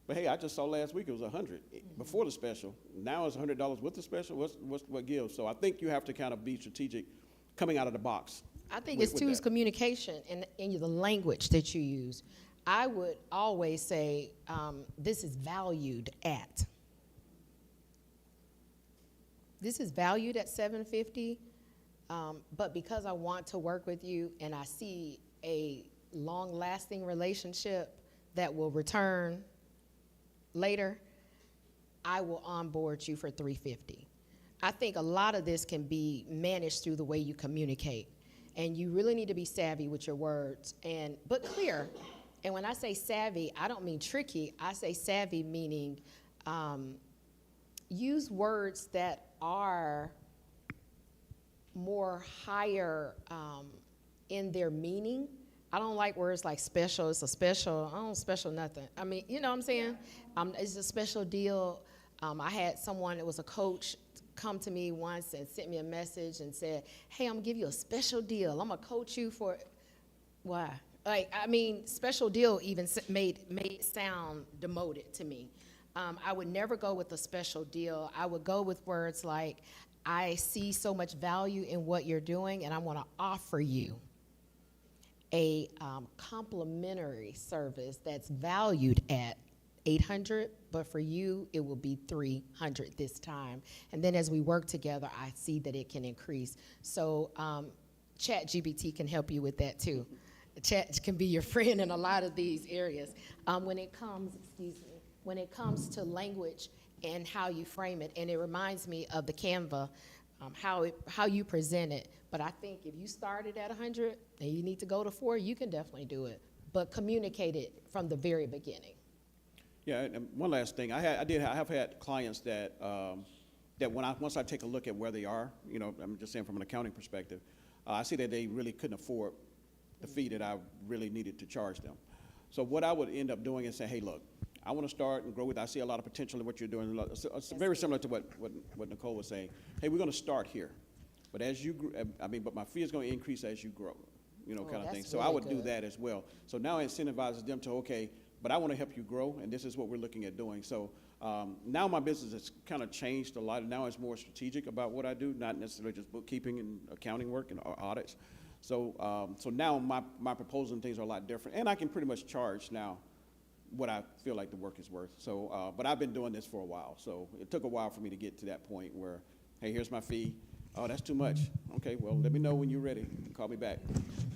but hey, I just saw last week it was 100 before the special. Now it's $100 with the special. What gives? So I think you have to kind of be strategic coming out of the box. I think it's too is communication and the language that you use. I would always say this is valued at. This is valued at $750, but because I want to work with you and I see a long-lasting relationship that will return later, I will onboard you for $350. I think a lot of this can be managed through the way you communicate, and you really need to be savvy with your words, but clear. And when I say savvy, I don't mean tricky. I say savvy meaning use words that are more higher in their meaning. I don't like words like special. It's a special. I don't special nothing. I mean, you know what I'm saying? It's a special deal. I had someone that was a coach come to me once and sent me a message and said, hey, I'm gonna give you a special deal. I'm gonna coach you for, why? Like, I mean, special deal even made it sound demoted to me. I would never go with a special deal. I would go with words like, I see so much value in what you're doing, and I want to offer you a complimentary service that's valued at $800, but for you, it will be $300 this time. And then as we work together, I see that it can increase. So ChatGPT can help you with that too. Chat can be your friend in a lot of these areas. When it comes to language and how you frame it, and it reminds me of the Canva, how you present it. But I think if you started at 100 and you need to go to 4, you can definitely do it. But communicate it from the very beginning. Yeah, and one last thing. I have had clients that once I take a look at where they are, you know, I'm just saying from an accounting perspective, I see that they really couldn't afford the fee that I really needed to charge them. So what I would end up doing is say, hey, look, I want to start and grow with. I see a lot of potential in what you're doing. It's very similar to what Nichole was saying. Hey, we're going to start here, but as you, but my fee is going to increase as you grow, you know, kind of thing. So really I would good. do that as well. So now it incentivizes them to, okay, but I want to help you grow, and this is what we're looking at doing. So now my business has kind of changed a lot. Now it's more strategic about what I do, not necessarily just bookkeeping and accounting work and audits. So so now my proposals and things are a lot different, and I can pretty much charge now what I feel like the work is worth. So, but I've been doing this for a while, so it took a while for me to get to that point where, hey, here's my fee. Oh, that's too much. Okay, well, let me know when you're ready. Call me back.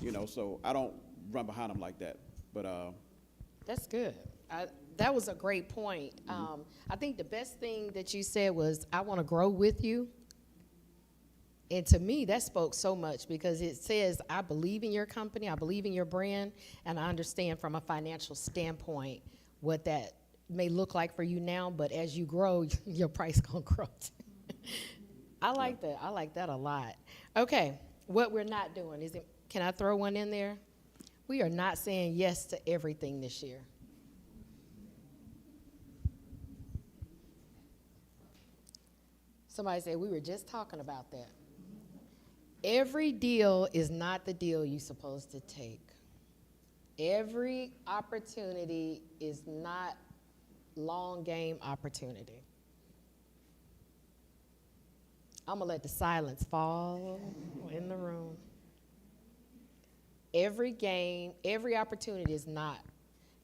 You know, so I don't run behind them like that. But That's good. That was a great point. I think the best thing that you said was, I want to grow with you. And to me, that spoke so much because it says, I believe in your company, I believe in your brand, and I understand from a financial standpoint what that may look like for you now, but as you grow, your price gonna grow. I like that. I like that a lot. Okay, what we're not doing is, can I throw one in there? We are not saying yes to everything this year. Somebody said, we were just talking about that. Every deal is not the deal you're supposed to take. Every opportunity is not long game opportunity. I'm gonna let the silence fall in the room. Every game, every opportunity is not,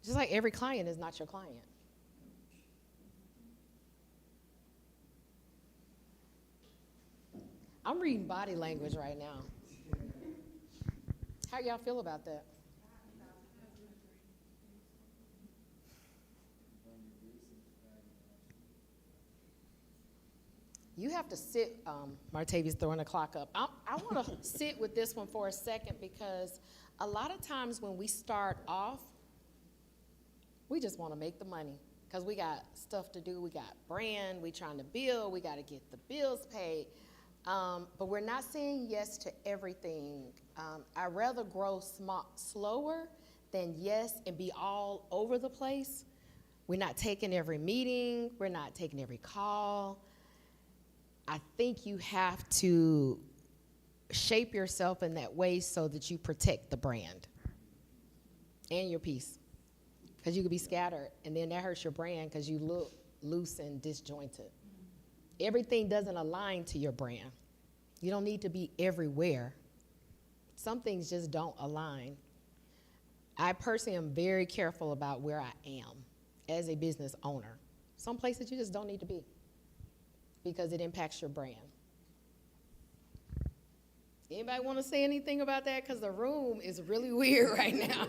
just like every client is not your client. I'm reading body language right now. How y'all feel about that? You have to sit, Martavia's throwing the clock up. I want to sit with this one for a second because a lot of times when we start off, we just want to make the money because we got stuff to do. We got brand, we trying to build, we got to get the bills paid. But we're not saying yes to everything. I'd rather grow slower than yes and be all over the place. We're not taking every meeting. We're not taking every call. I think you have to shape yourself in that way so that you protect the brand and your peace. Because you could be scattered, and then that hurts your brand because you look loose and disjointed. Everything doesn't align to your brand. You don't need to be everywhere. Some things just don't align. I personally am very careful about where I am as a business owner. Some places you just don't need to be because it impacts your brand. Anybody want to say anything about that? Because the room is really weird right now.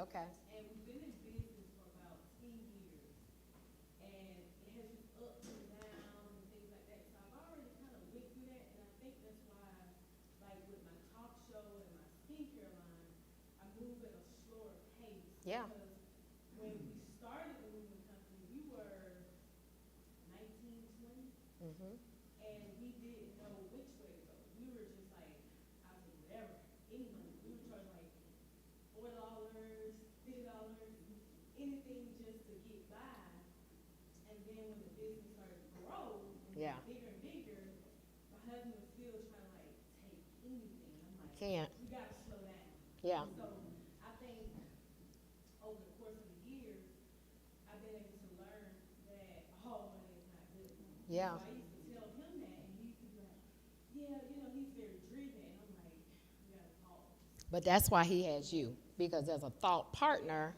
Okay. And we've been in business for about 10 years. And it has just ups and downs and things like that. So I've already kind of went through that. And I think that's why, like with my talk show and my skincare line, I move at a slower pace. Yeah. Because when we started the moving company, we were 19, 20. Mm-hmm. And we didn't know which way to go. We were just like, I was like, whatever, any money. We were charging like can't. You gotta slow down. Yeah. So I think over the course of the years, I've been able to learn that all money is not good. Yeah. So I used to tell him that, and he used to be like, yeah, you know, he's very driven. And I'm like, you gotta pause. But that's why he has you, because as a thought partner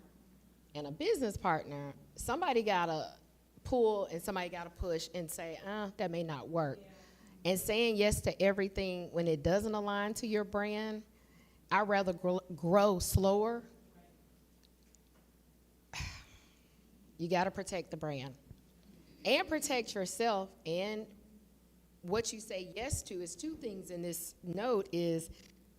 and a business partner, somebody gotta pull and somebody gotta push and say, that may not work. And saying yes to everything when it doesn't align to your brand, I'd rather grow slower. You gotta protect the brand and protect yourself. And what you say yes to is two things in this note is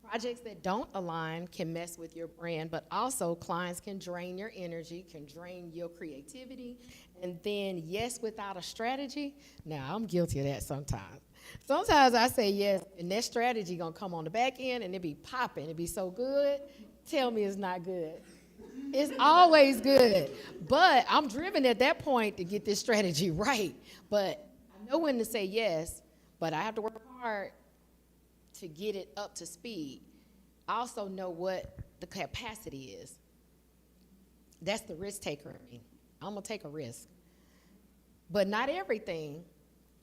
projects that don't align can mess with your brand, but also clients can drain your energy, can drain your creativity. And then yes, without a strategy. Now, I'm guilty of that sometimes. Sometimes I say yes, and that strategy gonna come on the back end and it be popping, it be so good. Tell me it's not good. It's always good. But I'm driven at that point to get this strategy right. But I know when to say yes, but I have to work hard to get it up to speed. I also know what the capacity is. That's the risk taker in me. I'm gonna take a risk. But not everything,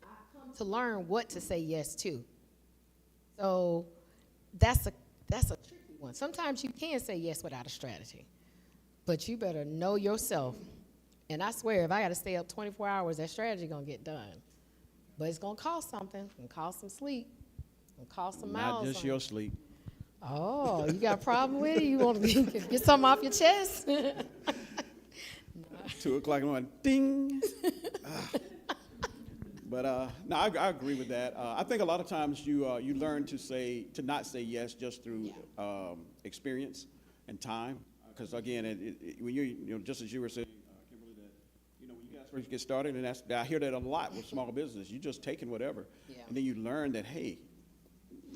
I come to learn what to say yes to. So that's a tricky one. Sometimes you can say yes without a strategy, but you better know yourself. And I swear, if I gotta stay up 24 hours, that strategy gonna get done. But it's gonna cost something. It's gonna cost some sleep. It's gonna cost some miles. Not just your sleep. Oh, you got a problem with it? You want to get something off your chest? 2 o'clock in the morning, ding. But no, I agree with that. I think a lot of times you learn to not say yes just through experience and time. Because again, when you know, just as you were saying, Kimberly, that when you guys first get started, and I hear that a lot with small business. You just taking whatever, and then you learn that hey,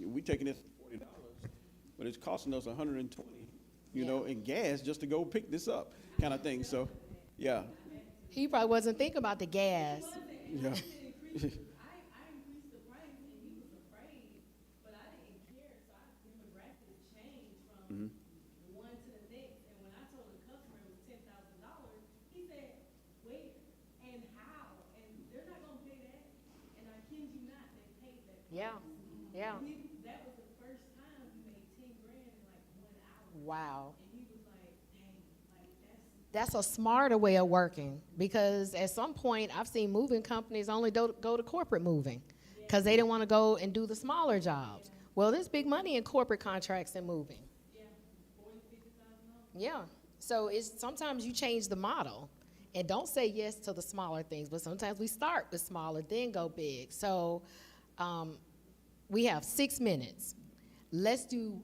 we taking this $40, but it's costing us $120, you know, in gas just to go pick this up, kind of thing. So, yeah. He probably wasn't thinking about the gas. Yeah. I increased the price, and he was afraid, but I didn't care, so I demographically changed from one to the next. And when I told the customer it was $10,000, he said, "Where and how?" And they're not gonna pay that. And I kid you not, they paid that. Yeah, yeah. That was the first time we made $10,000 in like 1 hour. Wow. And he was like, "Dang, like That's a smarter way of working, because at some point I've seen moving companies only go to corporate moving because they didn't want to go and do the smaller jobs. Well, there's big money in corporate contracts and moving. Yeah. So sometimes you change the model and don't say yes to the smaller things, but sometimes we start with smaller, then go big. So we have 6 minutes. Let's do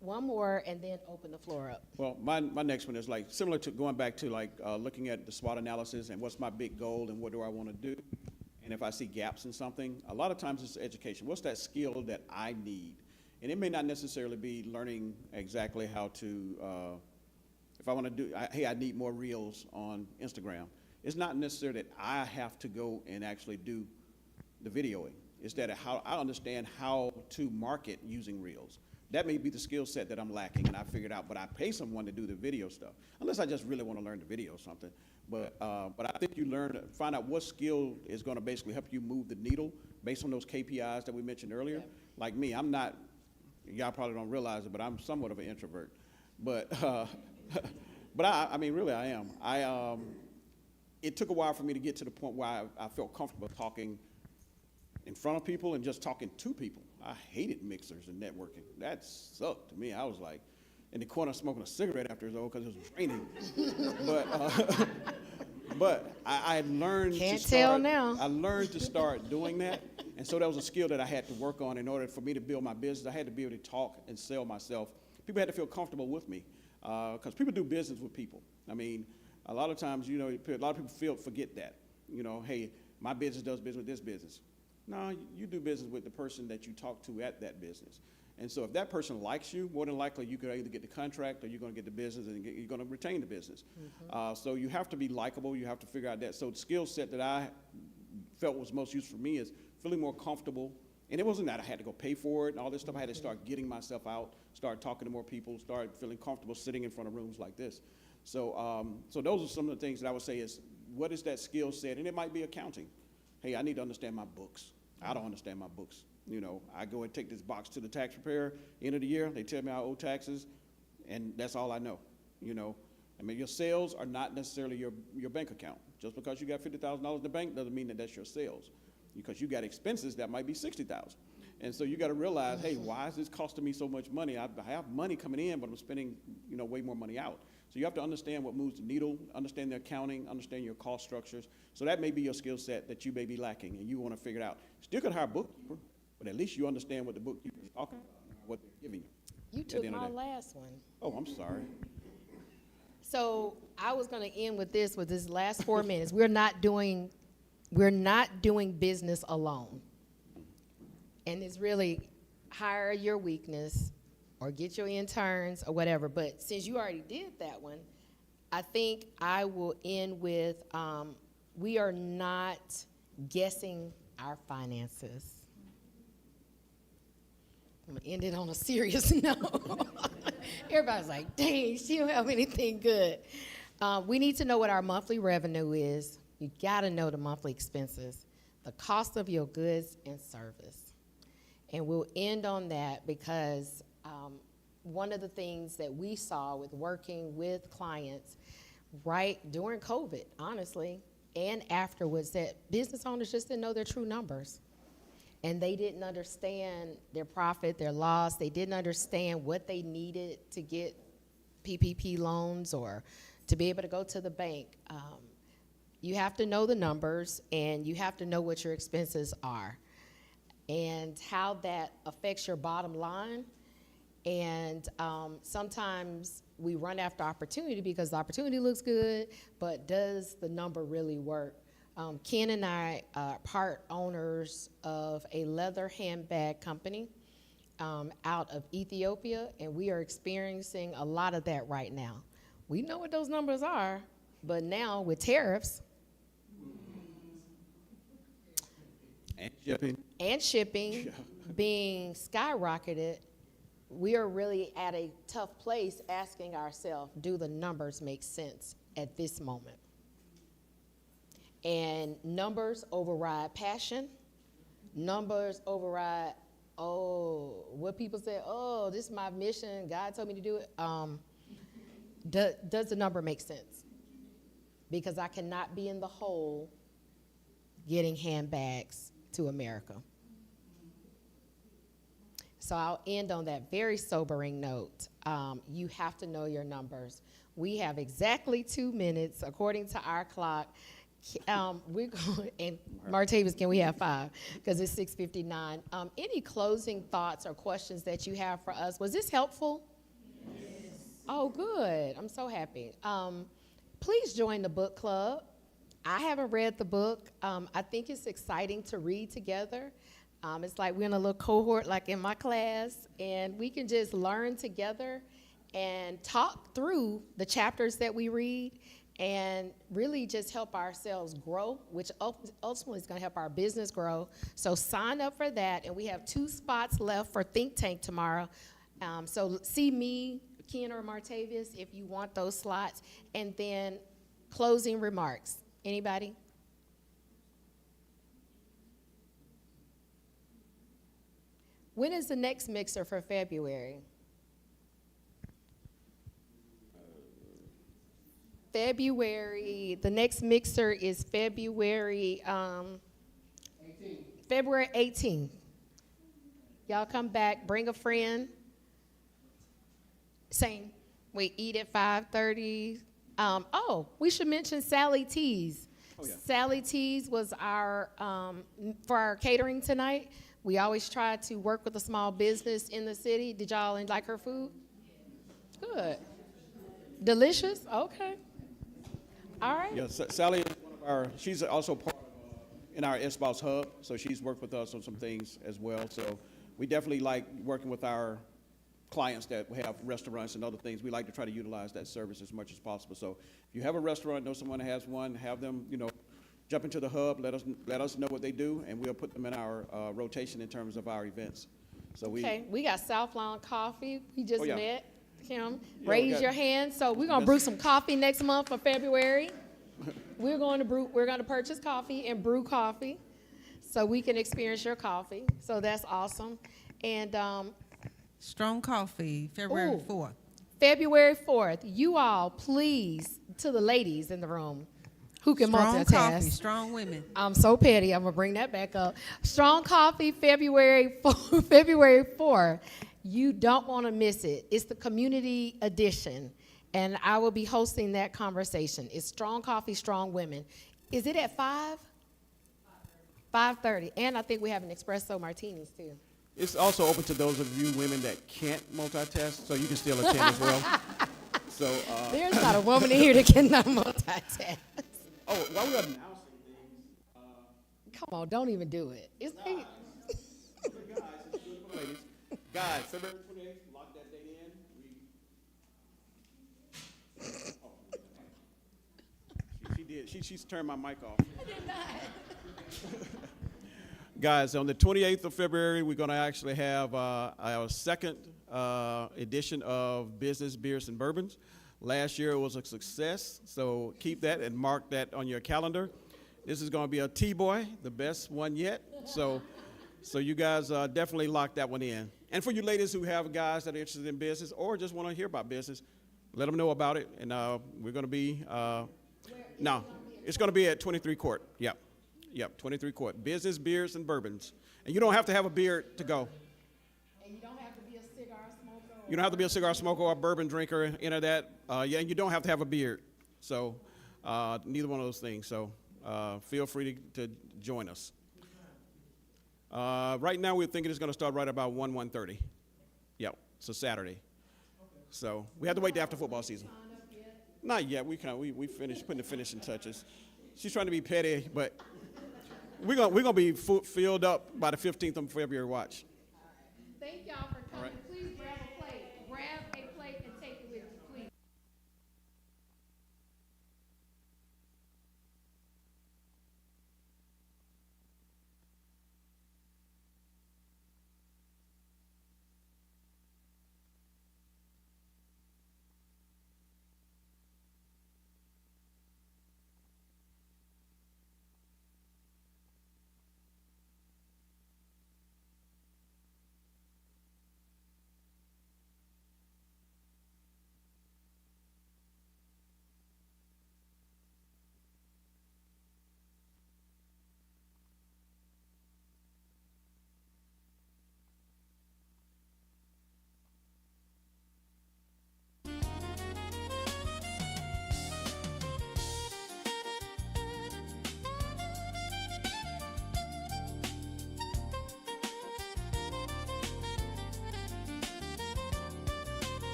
one more and then open the floor up. Well, my next one is like similar to going back to like looking at the SWOT analysis and what's my big goal and what do I want to do. And if I see gaps in something, a lot of times it's education. What's that skill that I need? And it may not necessarily be learning exactly how to, if I want to do, hey, I need more reels on Instagram. It's not necessarily that I have to go and actually do the videoing. It's that how I understand how to market using reels. That may be the skill set that I'm lacking, and I figured out, but I pay someone to do the video stuff, unless I just really want to learn the video or something. But I think you find out what skill is going to basically help you move the needle based on those KPIs that we mentioned earlier. Yep. Like me, I'm not, y'all probably don't realize it, but I'm somewhat of an introvert. But but I mean, really I am. It took a while for me to get to the point where I felt comfortable talking in front of people and just talking to people. I hated mixers and networking. That sucked to me. I was like in the corner smoking a cigarette after it was over because it was raining. But I had learned Can't to start, tell now. I learned to start doing that. And so that was a skill that I had to work on in order for me to build my business. I had to be able to talk and sell myself. People had to feel comfortable with me because people do business with people. I mean, a lot of times, you know, a lot of people forget that. You know, hey, my business does business with this business. No, you do business with the person that you talk to at that business. And so if that person likes you, more than likely you could either get the contract or you're going to get the business and you're going to retain the business. Mm-hmm. So you have to be likable. You have to figure out that. So the skill set that I felt was most useful for me is feeling more comfortable And it wasn't that I had to go pay for it and all this stuff. I had to start getting myself out, start talking to more people, start feeling comfortable sitting in front of rooms like this. So, so those are some of the things that I would say is, what is that skill set? And it might be accounting. Hey, I need to understand my books. I don't understand my books. You know, I go and take this box to the tax preparer, end of the year, they tell me I owe taxes, and that's all I know, you know. I mean, your sales are not necessarily your bank account. Just because you got $50,000 in the bank doesn't mean that that's your sales, because you got expenses that might be $60,000. And so you got to realize, hey, why is this costing me so much money? I have money coming in, but I'm spending, you know, way more money out. So you have to understand what moves the needle, understand the accounting, understand your cost structures. So that may be your skill set that you may be lacking, and you want to figure it out. Still could hire a bookkeeper, but at least you understand what the bookkeeper is talking about, what they're giving you. You took my last one. Oh, I'm sorry. So I was going to end with this last 4 minutes. We're not doing business alone. And it's really hire your weakness or get your interns or whatever. But since you already did that one, I think I will end with we are not guessing our finances. I'm going to end it on a serious note. Everybody's like, dang, she don't have anything good. We need to know what our monthly revenue is. You got to know the monthly expenses, the cost of your goods and service. And we'll end on that because one of the things that we saw with working with clients right during COVID, honestly, and afterwards, that business owners just didn't know their true numbers. And they didn't understand their profit, their loss. They didn't understand what they needed to get PPP loans or to be able to go to the bank. You have to know the numbers, and you have to know what your expenses are and how that affects your bottom line. And sometimes we run after opportunity because the opportunity looks good, but does the number really work? Ken and I are part owners of a leather handbag company out of Ethiopia, and we are experiencing a lot of that right now. We know what those numbers are, but now with tariffs and shipping being skyrocketed, we are really at a tough place asking ourselves, do the numbers make sense at this moment? And numbers override passion. Numbers override, what people say, this is my mission, God told me to do it. Does the number make sense? Because I cannot be in the hole getting handbags to America. So I'll end on that very sobering note. You have to know your numbers. We have exactly 2 minutes, according to our clock. We're going, and Martavis, can we have 5? Because it's 6:59. Any closing thoughts or questions that you have for us? Was this helpful? Yes. Oh, good. I'm so happy. Please join the book club. I haven't read the book. I think it's exciting to read together. It's like we're in a little cohort like in my class, and we can just learn together and talk through the chapters that we read and really just help ourselves grow, which ultimately is going to help our business grow. So sign up for that, and we have 2 spots left for Think Tank tomorrow. So see me, Ken or Martavis, if you want those slots. And then closing remarks. Anybody? When is the next mixer for February? The next mixer is February 18th. Y'all come back, bring a friend. Same. We eat at 5:30. We should mention Sally Tees. Oh, yeah. Sally Tees was our, for our catering tonight. We always try to work with a small business in the city. Did y'all like her food? Good. Delicious? Okay. All right. Yeah, Sally is one of our, she's also part of, in our S-Boss Hub, so she's worked with us on some things as well. So we definitely like working with our clients that have restaurants and other things. We like to try to utilize that service as much as possible. So if you have a restaurant, know someone that has one, have them, jump into the hub, let us know what they do, and we'll put them in our rotation in terms of our events. So Okay, we got South Lawn Coffee. We just Oh, yeah. met him. Yeah, we Raise got- your hand. So we're gonna brew some coffee next month for February. We're gonna purchase coffee and brew coffee, so we can experience your coffee. So that's awesome. And Strong Coffee, February Ooh. 4th. February 4th, you all please, to the ladies in the room who can Strong multitask. Coffee, strong women. I'm so petty. I'm gonna bring that back up. Strong Coffee, February 4th. You don't want to miss it. It's the community edition, and I will be hosting that conversation. It's Strong Coffee, Strong Women. Is it at 5? 5:30. And I think we have an espresso martinis too. It's also open to those of you women that can't multitask, so you can still attend as well. So, There's not a woman in here that cannot multitask. oh, while we are announcing things, Come on, don't even do it. It's guys, it's good for ladies. Guys, February 28th, lock that date in. She did. She's turned my mic off. I did not. Guys, on the 28th of February, we're going to actually have our second edition of Business, Beers, and Bourbons. Last year it was a success, so keep that and mark that on your calendar. This is going to be a T-Boy, the best one yet. So you guys definitely lock that one in. And for you ladies who have guys that are interested in business or just want to hear about business, let them know about it. And we're going to be, no, it's going to be at 23 Court. Yep, 23 Court. Business, Beers, and Bourbons. And you don't have to have a beard to go. And you don't have to be a cigar smoker. You don't have to be a cigar smoker or a bourbon drinker, enter that. Yeah, and you don't have to have a beard. So neither one of those things. So feel free to join us. Right now we're thinking it's going to start right about 1:30. Yep, it's a Saturday. So we have to wait till after football season. Not yet. We finished putting the finishing touches. She's trying to be petty, but we're gonna be filled up by the 15th of February. Watch. Thank y'all for coming. right. Please grab a plate. Grab a plate and take it with you, please.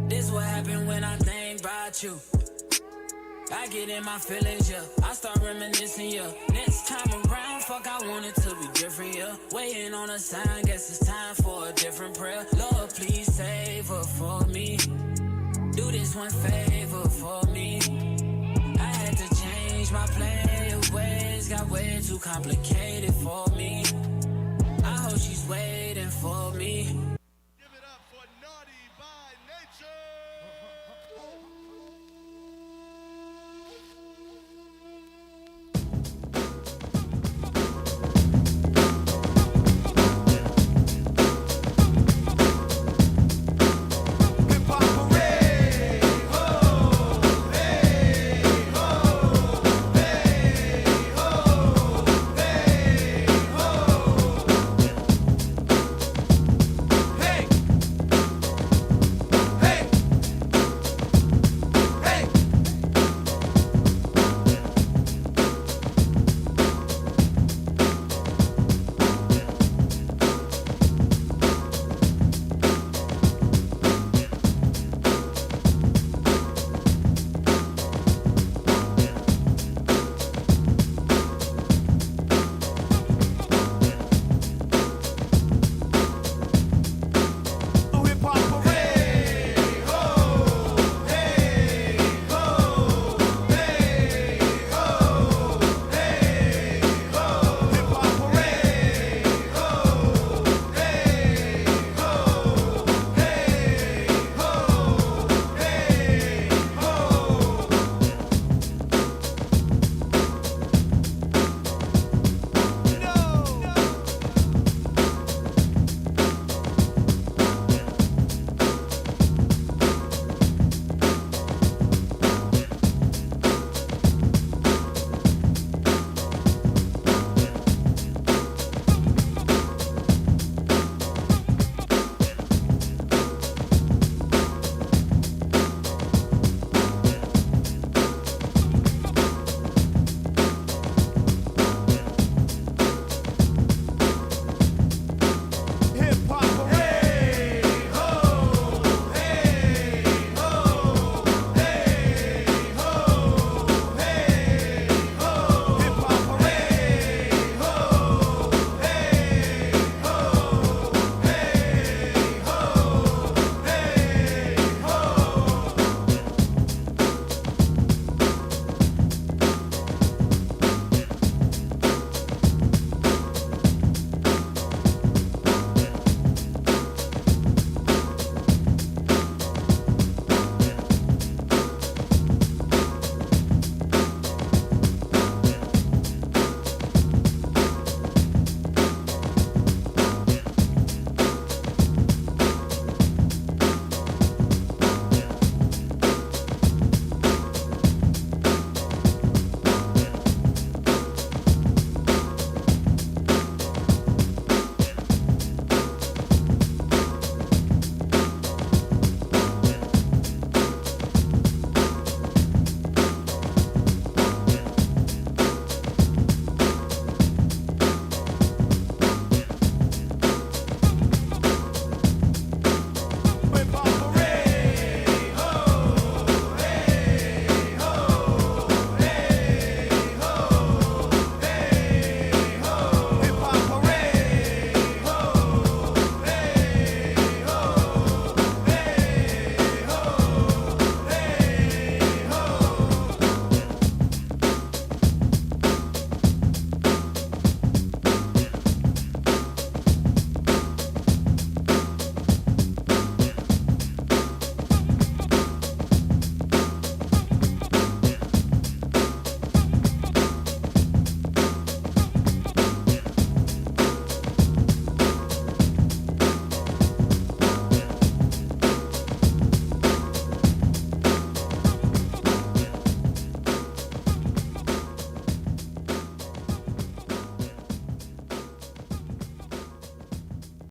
This what happened when I think about you. I get in my feelings, yeah. I start reminiscing, yeah. Next time around, fuck, I want it to be different, yeah. Waiting on a sign, guess it's time for a different prayer. Lord, please save her for me. Do this one favor for me. I had to change my play of ways, got way too complicated